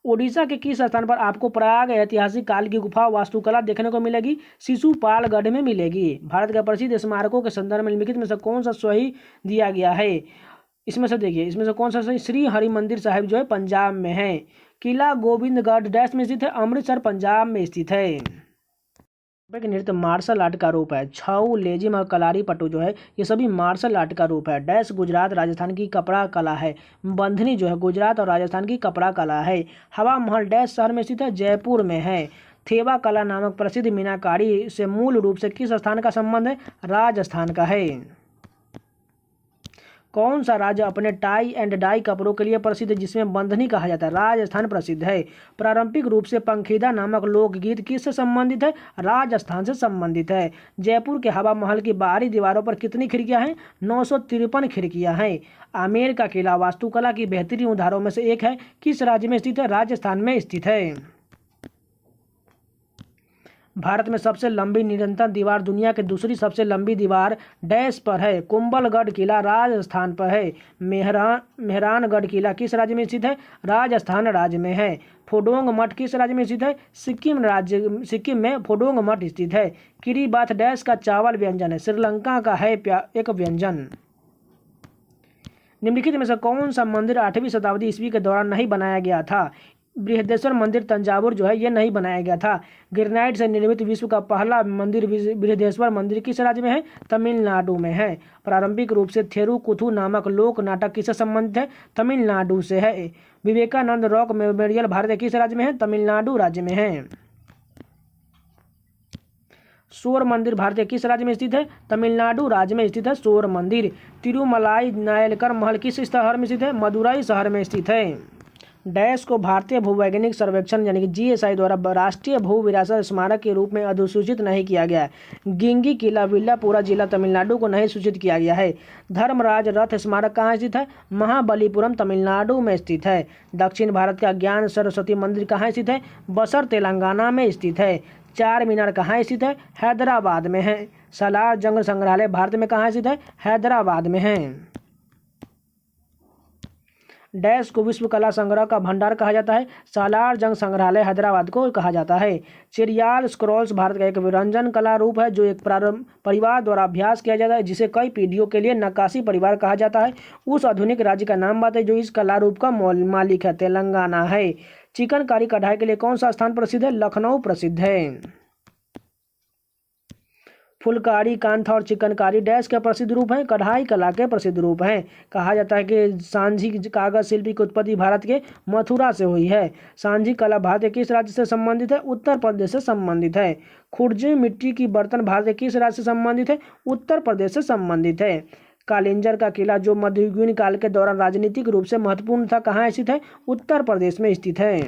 ओडिशा के किस स्थान पर आपको प्रयाग ऐतिहासिक काल की गुफा वास्तुकला देखने को मिलेगी? शिशुपालगढ़ में मिलेगी। भारत के प्रसिद्ध स्मारकों के संदर्भ में निम्नलिखित में से कौन सा सही दिया गया है? इसमें से देखिए इसमें से कौन सा सही? श्री हरिमंदिर साहिब जो है पंजाब में है। किला गोविंदगढ़ डैश में स्थित है? अमृतसर पंजाब में स्थित है। नृत्य मार्शल आर्ट का रूप है। छऊ, लेजिम और कलारी पट्टू जो है ये सभी मार्शल आर्ट का रूप है। डैश गुजरात राजस्थान की कपड़ा कला है। बंधनी जो है गुजरात और राजस्थान की कपड़ा कला है। हवा महल डैश शहर में स्थित है? जयपुर में है। थेवा कला नामक प्रसिद्ध मीनाकारी से मूल रूप से किस स्थान का संबंध है? राजस्थान का है। कौन सा राज्य अपने टाई एंड डाई कपड़ों के लिए प्रसिद्ध है जिसमें बंधनी कहा जाता है? राजस्थान प्रसिद्ध है। पारंपरिक रूप से पंखीदा नामक लोकगीत किससे संबंधित है? राजस्थान से संबंधित है। जयपुर के हवा महल की बाहरी दीवारों पर कितनी खिड़कियां हैं? 953 खिड़कियां हैं। आमेर का किला वास्तुकला की बेहतरीन उदाहरणों में से एक है। किस राज्य में स्थित है? राजस्थान में स्थित है। भारत में सबसे लंबी निरंतर दीवार दुनिया की दूसरी सबसे लंबी दीवार डैश पर है? कुंभलगढ़ किला राजस्थान पर है। मेहरानगढ़ किला किस राज्य में स्थित है? राजस्थान राज्य में है। फोडोंग मठ किस राज्य में स्थित है? सिक्किम में फोडोंग मठ स्थित है। किरीबात डैश का चावल व्यंजन है? श्रीलंका का है एक व्यंजन। निम्नलिखित में से कौन सा मंदिर 8वीं शताब्दी ईस्वी के दौरान नहीं बनाया गया था? बृहदेश्वर मंदिर तंजावुर जो है ये नहीं बनाया गया था। ग्रेनाइट से निर्मित विश्व का पहला मंदिर बृहदेश्वर मंदिर किस राज्य में है? तमिलनाडु में है। प्रारंभिक रूप से थेरुकुथु नामक लोक नाटक किससे संबंधित है? तमिलनाडु से है। विवेकानंद रॉक मेमोरियल भारत के किस राज्य में है? तमिलनाडु राज्य में है। सूर्य मंदिर भारतीय किस राज्य में स्थित है? तमिलनाडु राज्य में स्थित है सूर्य मंदिर। तिरुमलाई नायलकर महल किस शहर में स्थित है? मदुरई शहर में स्थित है। डैश को भारतीय भूवैज्ञानिक सर्वेक्षण यानी कि जीएसआई द्वारा राष्ट्रीय भू विरासत स्मारक के रूप में अधिसूचित नहीं किया गया है। गिंगी किला विल्लापुरा जिला तमिलनाडु को नहीं सूचित किया गया है। धर्मराज रथ स्मारक कहाँ स्थित है? महाबलीपुरम तमिलनाडु में स्थित है। दक्षिण भारत का ज्ञान सरस्वती मंदिर कहाँ स्थित है? बसर तेलंगाना में स्थित है। चार मीनार कहाँ स्थित है? हैदराबाद में है। सालार जंग संग्रहालय भारत में कहाँ स्थित है? हैदराबाद में है। डैश को विश्व कला संग्रह का भंडार कहा जाता है? सालार जंग संग्रहालय हैदराबाद को कहा जाता है। चिरियाल स्क्रॉल्स भारत का एक व्यंजन कला रूप है जो एक परिवार द्वारा अभ्यास किया जाता है जिसे कई पीढ़ियों के लिए नक्काशी परिवार कहा जाता है। उस आधुनिक राज्य का नाम बताइए जो इस कला रूप का मालिक है। तेलंगाना है। चिकनकारी कढ़ाई के लिए कौन सा स्थान प्रसिद्ध है? लखनऊ प्रसिद्ध है। फुलकारी, कांथा और चिकनकारी डैश के प्रसिद्ध रूप हैं? कढ़ाई कला के प्रसिद्ध रूप हैं। कहा जाता है कि सांझी कागज शिल्पी की उत्पत्ति भारत के मथुरा से हुई है। सांझी कला भारत के किस राज्य से संबंधित है? उत्तर प्रदेश से संबंधित है। खुरजी मिट्टी की बर्तन भारत के किस राज्य से संबंधित है? उत्तर प्रदेश से संबंधित है। कालिंजर का किला जो मध्ययुगीन काल के दौरान राजनीतिक रूप से महत्वपूर्ण था कहाँ स्थित है? उत्तर प्रदेश में स्थित है।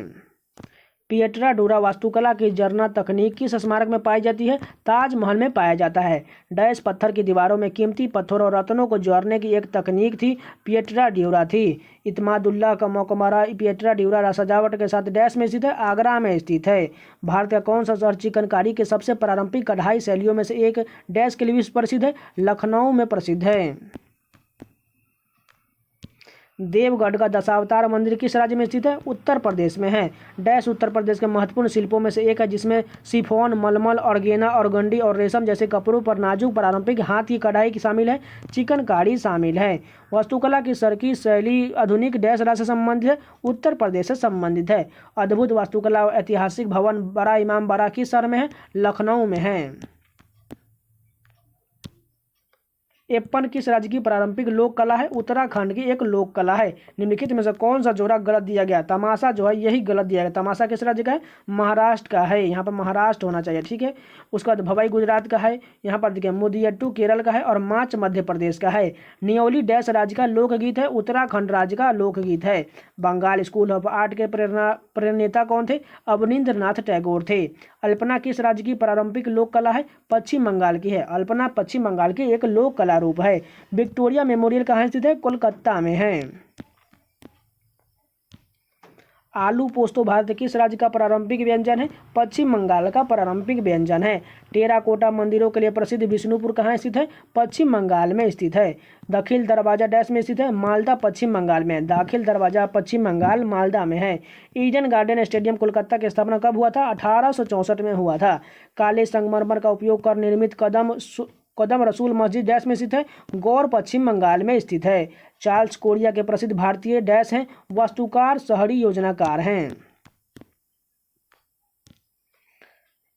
पिएट्रा डूरा वास्तुकला की जरना तकनीक किस स्मारक में पाई जाती है? ताजमहल में पाया जाता है। डैश पत्थर की दीवारों में कीमती पत्थरों और रत्नों को जोड़ने की एक तकनीक थी, पिएट्रा ड्यूरा थी। इत्मादुल्लाह का मकबरा पिएट्रा ड्यूरा सजावट के साथ डैश में स्थित है? आगरा में स्थित है। भारत का कौन सा शहर चिकनकारी के सबसे पारंपरिक कढ़ाई शैलियों में से एक डैश के लिए विश्व प्रसिद्ध है? लखनऊ में प्रसिद्ध है। देवगढ़ का दशावतार मंदिर किस राज्य में स्थित है? उत्तर प्रदेश में है। डैश उत्तर प्रदेश के महत्वपूर्ण शिल्पों में से एक है जिसमें सिफोन, मलमल, ऑर्गेना, ऑर्गंडी और रेशम जैसे कपड़ों पर नाजुक पारंपरिक हाथ की कढ़ाई की शामिल है। चिकनकारी शामिल है। वास्तुकला की सरकी शैली आधुनिक डैश राज्य से संबंधित है? उत्तर प्रदेश से संबंधित है। अद्भुत वास्तुकला और ऐतिहासिक भवन बड़ा इमाम बाड़ा किस शहर में है? लखनऊ में है। एप्पन किस राज्य की पारंपरिक लोक कला है? उत्तराखंड की एक लोक कला है। निम्नलिखित में से कौन सा जोड़ा गलत दिया गया? तमाशा जो है यही गलत दिया गया। तमाशा किस राज्य का है? महाराष्ट्र का है। यहाँ पर महाराष्ट्र होना चाहिए, ठीक है। उसके बाद भवाई गुजरात का है। यहाँ पर देखिए मुदियट्टू केरल का है और माच मध्य प्रदेश का है। नियोली डैश राज्य का लोकगीत है? उत्तराखंड राज्य का लोकगीत है। बंगाल स्कूल ऑफ आर्ट के प्रेरणेता कौन थे? अवनींद्रनाथ टैगोर थे। अल्पना किस राज्य की पारंपरिक लोक कला है? पश्चिम बंगाल की है। अल्पना पश्चिम बंगाल की एक लोक कला रूप है। विक्टोरिया मेमोरियल कहाँ स्थित है? कोलकाता में है। आलू पोस्तो भारत किस राज्य का पारंपरिक व्यंजन है? पश्चिम बंगाल का पारंपरिक व्यंजन है। टेराकोटा मंदिरों के लिए प्रसिद्ध विष्णुपुर कहाँ स्थित है? पश्चिम बंगाल में स्थित है। दाखिल दरवाजा डैश में स्थित है? मालदा पश्चिम बंगाल में। दाखिल दरवाजा पश्चिम बंगाल मालदा में है। ईडन गार्डन स्टेडियम कोलकाता की स्थापना कब हुआ था? 1864 में हुआ था। काले संगमरमर का उपयोग कर निर्मित कदम रसूल मस्जिद डैश में स्थित है? गौर पश्चिम बंगाल में स्थित है। चार्ल्स कोरिया के प्रसिद्ध भारतीय डैश हैं? वास्तुकार, शहरी योजनाकार हैं।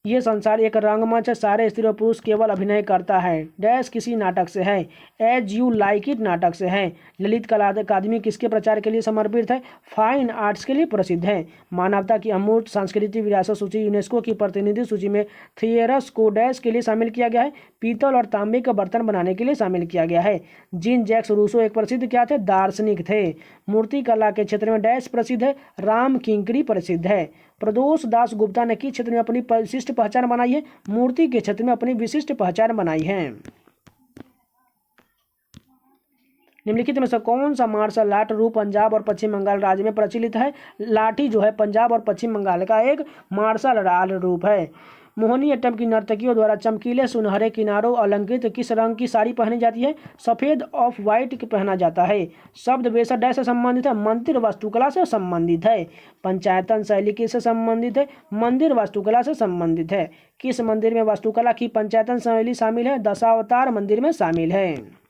ये संसार एक रंगमंच है, सारे स्त्री और पुरुष केवल अभिनय करता है। डैश किसी नाटक से है? एज यू लाइक इट नाटक से है। ललित कला अकादमी किसके प्रचार के लिए समर्पित है? फाइन आर्ट्स के लिए प्रसिद्ध है। मानवता की अमूर्त सांस्कृतिक विरासत सूची यूनेस्को की प्रतिनिधि सूची में थिएरस को डैश के लिए शामिल किया गया है? पीतल और तांबे का बर्तन बनाने के लिए शामिल किया गया है। जीन जैक्स रूसो एक प्रसिद्ध क्या थे? दार्शनिक थे। मूर्ति कला के क्षेत्र में डैश प्रसिद्ध है? राम किंकरी प्रसिद्ध है। प्रदोष दास गुप्ता ने किस क्षेत्र में अपनी विशिष्ट पहचान बनाई है? मूर्ति के क्षेत्र में अपनी विशिष्ट पहचान बनाई है। निम्नलिखित में से कौन सा मार्शल आर्ट रूप पंजाब और पश्चिम बंगाल राज्य में प्रचलित है? लाठी जो है पंजाब और पश्चिम बंगाल का एक मार्शल आर्ट रूप है। मोहिनीअट्टम की नर्तकियों द्वारा चमकीले सुनहरे किनारों अलंकृत किस रंग की साड़ी पहनी जाती है? सफेद ऑफ व्हाइट पहना जाता है। शब्द वेशा डैश से संबंधित है? मंदिर वास्तुकला से संबंधित है। पंचायतन शैली किससे संबंधित है? मंदिर वास्तुकला से संबंधित है। किस मंदिर में वास्तुकला की पंचायतन शैली शामिल है? दशावतार मंदिर में शामिल है।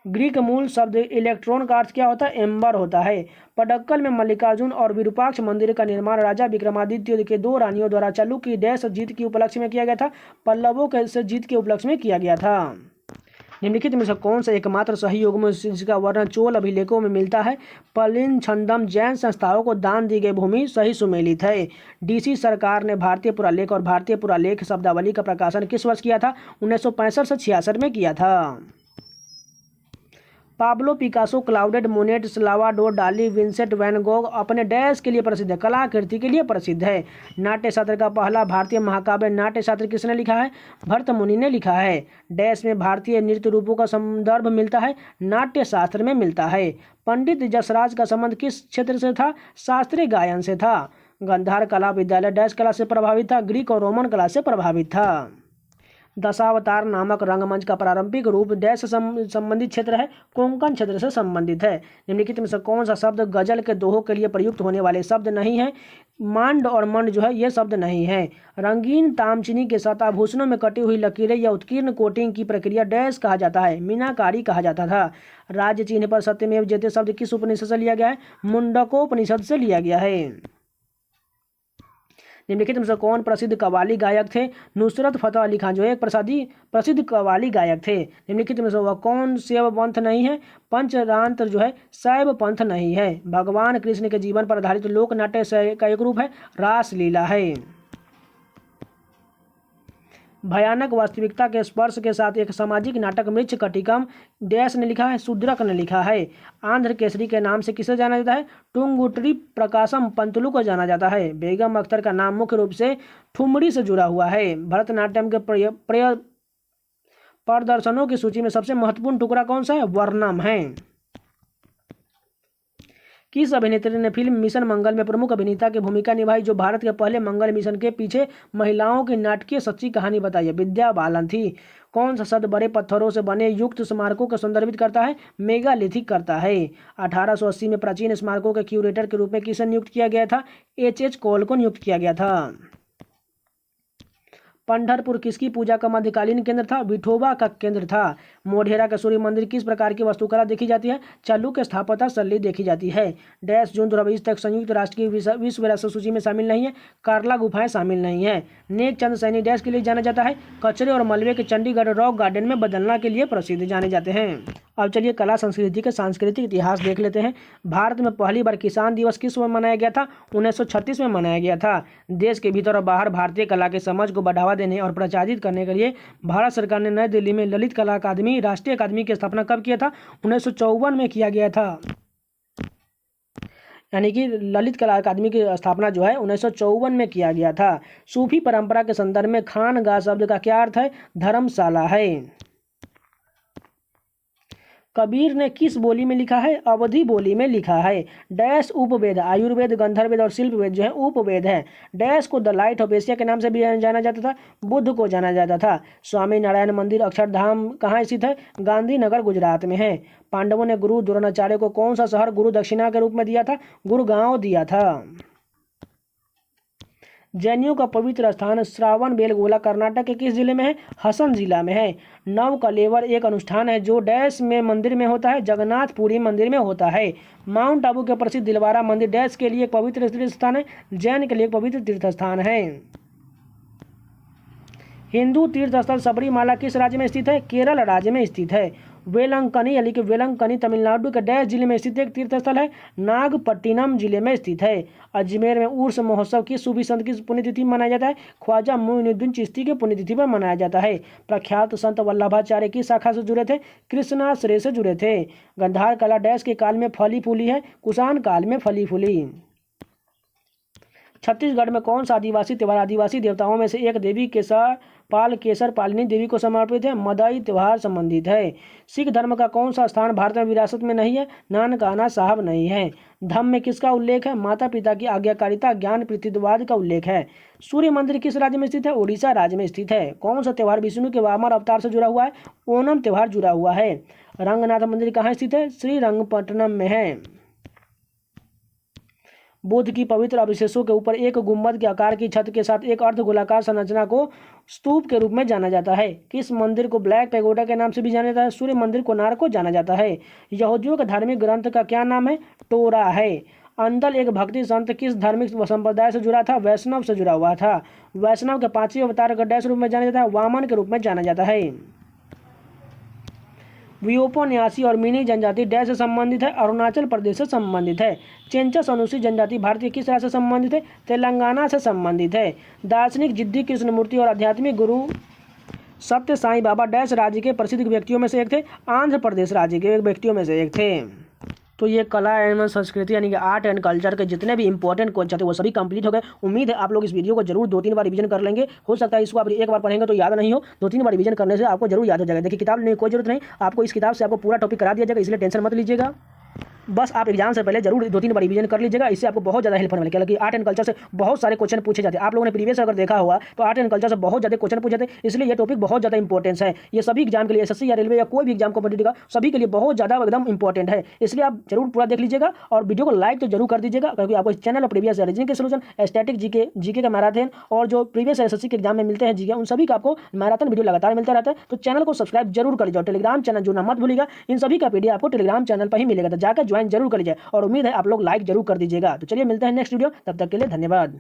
ग्रीक मूल शब्द इलेक्ट्रॉन का अर्थ क्या होता है? एम्बर होता है। पडक्कल में मल्लिकार्जुन और विरूपाक्ष मंदिर का निर्माण राजा विक्रमादित्य के 2 रानियों द्वारा चालुक्य डैश जीत के उपलक्ष्य में किया गया था? पल्लवों के से जीत के उपलक्ष्य में किया गया था। निम्नलिखित में से कौन सा एकमात्र सही युग में जिसका वर्णन चोल अभिलेखों में मिलता है? पलिन छंदम जैन संस्थाओं को दान दी गई भूमि सही सुमेलित है। डीसी सरकार ने भारतीय पुरालेख और भारतीय पुरालेख शब्दावली का प्रकाशन किस वर्ष किया था? 1965 से 66 में किया था। पाब्लो पिकासो, क्लाउडेड मोनेट, सलावाडोर डाली, विंसेंट वैन गोग अपने डैश के लिए प्रसिद्ध है, कलाकृति के लिए प्रसिद्ध है। नाट्य शास्त्र का पहला भारतीय महाकाव्य नाट्य शास्त्र किसने लिखा है? भरत मुनि ने लिखा है। डैश में भारतीय नृत्य रूपों का संदर्भ मिलता है? नाट्य शास्त्र में मिलता है। पंडित जसराज का संबंध किस क्षेत्र से था? शास्त्रीय गायन से था। गांधार कला विद्यालय डैश कला से प्रभावित था? ग्रीक और रोमन कला से प्रभावित था। दशावतार नामक रंगमंच का प्रारंभिक रूप डैश से संबंधित क्षेत्र है? कोंकण क्षेत्र से संबंधित है। निम्नलिखित में से कौन सा शब्द गजल के दोहों के लिए प्रयुक्त होने वाले शब्द नहीं है? मांड और मंड जो है ये शब्द नहीं है। रंगीन तामचीनी के साथ आभूषणों में कटी हुई लकीरें या उत्कीर्ण कोटिंग की प्रक्रिया डैश कहा जाता है? मीनाकारी कहा जाता था। राज्य चिन्ह पर सत्यमेव जयते शब्द किस उपनिषद से लिया गया है? मुंडकोपनिषद से लिया गया है। निम्नलिखित में से कौन प्रसिद्ध कव्वाली गायक थे? नुसरत फतेह अली खान जो एक प्रसिद्ध कव्वाली गायक थे। निम्नलिखित में से वह कौन शैव पंथ नहीं है? पंचरांत्र जो है शैव पंथ नहीं है। भगवान कृष्ण के जीवन पर आधारित लोक नाट्य का एक रूप है? रासलीला है। भयानक वास्तविकता के स्पर्श के साथ एक सामाजिक नाटक मृच्छ कटिकम डैश ने लिखा है? शूद्रक ने लिखा है। आंध्र केसरी के नाम से किसे जाना जाता है? टुंगुटरी प्रकाशम पंतुलु को जाना जाता है। बेगम अख्तर का नाम मुख्य रूप से ठुमरी से जुड़ा हुआ है। भरतनाट्यम के प्रदर्शनों की सूची में सबसे महत्वपूर्ण टुकड़ा कौन सा है? वर्णम है। किस अभिनेत्री ने फिल्म मिशन मंगल में प्रमुख अभिनेता की भूमिका निभाई जो भारत के पहले मंगल मिशन के पीछे महिलाओं की नाटकीय सच्ची कहानी बताई है? विद्या बालन थी। कौन सा शब्द बड़े पत्थरों से बने युक्त स्मारकों को संदर्भित करता है? मेगालिथिक करता है। 1880 में प्राचीन स्मारकों के क्यूरेटर के रूप में किसे नियुक्त किया गया था? H.H. कॉल को नियुक्त किया गया था। पंढरपुर किसकी पूजा का मध्यकालीन केंद्र था? विठोबा का केंद्र था। मोढेरा का सूर्य मंदिर किस प्रकार की वास्तुकला देखी जाती है? चालुक्य स्थापत्य शैली देखी जाती है। डैश जून 2020 तक संयुक्त राष्ट्र की विश्व विरासत सूची में शामिल नहीं है? कार्ला गुफाएं शामिल नहीं है। नेक चंद सैनी डैश के लिए जाना जाता है? कचरे और मलबे के चंडीगढ़ रॉक गार्डन में बदलना के लिए प्रसिद्ध जाने जाते हैं। अब चलिए कला संस्कृति के सांस्कृतिक इतिहास देख लेते हैं। भारत में पहली बार किसान दिवस किस वर्ष मनाया गया था? 1936 में मनाया गया था। देश के भीतर और बाहर भारतीय कला के समझ को बढ़ावा देने और प्रचारित करने के लिए भारत सरकार ने नई दिल्ली में ललित कला अकादमी राष्ट्रीय अकादमी की स्थापना कब किया था? 1954 में किया गया था। यानी कि ललित कला अकादमी की स्थापना जो है 1954 में किया गया था। सूफी परंपरा के संदर्भ में खानगाह शब्द का क्या अर्थ है? धर्मशाला है। कबीर ने किस बोली में लिखा है? अवधी बोली में लिखा है। डैश उपवेद आयुर्वेद गंधर्वेद और शिल्प वेद जो है उपवेद है। डैश को द लाइट ऑफ एशिया के नाम से भी जाना जाता था? बुद्ध को जाना जाता था। स्वामी नारायण मंदिर अक्षरधाम कहाँ स्थित है? गांधीनगर गुजरात में है। पांडवों ने गुरु द्रोणाचार्य को कौन सा शहर गुरु दक्षिणा के रूप में दिया था? गुरुगांव दिया था। जैनियों का पवित्र स्थान श्रावण बेलगोला कर्नाटक के किस जिले में है? हसन जिला में है। नव कलेवर एक अनुष्ठान है जो डैश में मंदिर में होता है? जगन्नाथपुरी मंदिर में होता है। माउंट आबू के प्रसिद्ध दिलवारा मंदिर डैश के लिए एक पवित्र तीर्थ स्थान है? जैन के लिए एक पवित्र तीर्थ स्थान है। हिंदू तीर्थ स्थल सबरीमाला किस राज्य में स्थित है? केरल राज्य में स्थित है। वेलंकनी यानी कि वेलंकनी तमिलनाडु के डैश जिले में स्थित एक तीर्थ स्थल है? नागपट्टिनम जिले में स्थित है। अजमेर में उर्स महोत्सव किस सूफी संत की पुण्यतिथि मनाया जाता है? ख्वाजा मोइनुद्दीन चिश्ती की पुण्यतिथि पर मनाया जाता है। प्रख्यात संत वल्लभाचार्य की शाखा से जुड़े थे? कृष्णाश्रय से जुड़े थे। गंधार कला डैश के काल में फली फूली है? कुषाण काल में फली फूली। छत्तीसगढ़ में कौन सा आदिवासी त्योहार आदिवासी देवताओं में से एक देवी केसर पालिनी देवी को समर्पित है? मदाई त्योहार संबंधित है। सिख धर्म का कौन सा स्थान भारत में विरासत में नहीं है? नानकाना साहब नहीं है। धम्म में किसका उल्लेख है? माता पिता की आज्ञाकारिता ज्ञान पृथ्वीवाद का उल्लेख है। सूर्य मंदिर किस राज्य में स्थित है? उड़ीसा राज्य में स्थित है। कौन सा त्योहार विष्णु के वामन अवतार से जुड़ा हुआ है? ओणम त्योहार जुड़ा हुआ है। रंगनाथ मंदिर कहाँ स्थित है? श्रीरंगपट्टनम में है। बुद्ध की पवित्र अवशेषों के ऊपर एक गुम्बद के आकार की छत के साथ एक अर्धगोलाकार संरचना को स्तूप के रूप में जाना जाता है। किस मंदिर को ब्लैक पैगोडा के नाम से भी जाना जाता है? सूर्य मंदिर कोणार्क को जाना जाता है। यहूदियों के धार्मिक ग्रंथ का क्या नाम है? टोरा है। अंदल एक भक्ति संत किस धार्मिक संप्रदाय से जुड़ा था? वैष्णव से जुड़ा हुआ था। वैष्णव के 5वें अवतार का डैश रूप में जाना जाता है? वामन के रूप में जाना जाता है। वियोपो न्यासी और मिनी जनजाति डैश से संबंधित है, अरुणाचल प्रदेश से संबंधित है। चेंचस अनुसूचित जनजाति भारतीय किस राज्य से संबंधित है, तेलंगाना से संबंधित है। दार्शनिक जिद्दी कृष्णमूर्ति और आध्यात्मिक गुरु सत्य साईं बाबा डैश राज्य के प्रसिद्ध व्यक्तियों में से एक थे, आंध्र प्रदेश राज्य के व्यक्तियों में से एक थे। तो ये कला एवं संस्कृति यानी कि आर्ट एंड कल्चर के जितने भी इंपॉर्टेंट क्वेश्चन थे वो सभी कंप्लीट हो गए। उम्मीद है आप लोग इस वीडियो को जरूर 2-3 बार रिवीजन कर लेंगे। हो सकता है इसको आप एक बार पढ़ेंगे तो याद नहीं हो, 2-3 बार रिवीजन करने से आपको जरूर याद हो जाएगा। देखिए किताब लेने की कोई जरूरत नहीं, आपको इस किताब से आपको पूरा टॉपिक करा दिया जाएगा, इसलिए टेंशन मत लीजिएगा। बस आप एग्जाम से पहले जरूर 2-3 बार रिवीजन कर लीजिएगा, इससे आपको बहुत ज़्यादा हेल्प होने वाली है। क्योंकि आर्ट एंड कल्चर से बहुत सारे क्वेश्चन पूछे जाते हैं। आप लोगों ने प्रीवियस अगर देखा हुआ तो आर्ट एंड कल्चर से बहुत ज़्यादा क्वेश्चन पूछे थे, इसलिए ये टॉपिक बहुत ज़्यादा इंपॉर्टेंस है। ये सभी एग्जाम के लिए, एसएससी या रेलवे या कोई भी एग्जाम कॉम्पिटिटिव का सभी के लिए बहुत ज़्यादा एकदम इंपॉर्टेंट है। इसलिए आप जरूर पूरा देख लीजिएगा और वीडियो को लाइक तो जरूर कर दीजिएगा, क्योंकि आपको इस चैनल और प्रीवियस रीजनिंग के सोल्यूशन, स्टैटिक जीके का मैराथन और जो प्रीवियस एसएससी के एग्जाम में मिलते हैं जीके, उन सभी का आपको मैराथन वीडियो लगातार मिलता रहता है। तो चैनल को सब्सक्राइब जरूर कर लीजिए और टेलीग्राम चैनल जुड़ना मत भूलिएगा। इन सभी का पीडीएफ आपको टेलीग्राम चैनल पर ही मिलेगा, तो जाकर ज्वाइन जरूर कर लीजिए और उम्मीद है आप लोग लाइक जरूर कर दीजिएगा। तो चलिए मिलते हैं नेक्स्ट वीडियो, तब तक के लिए धन्यवाद।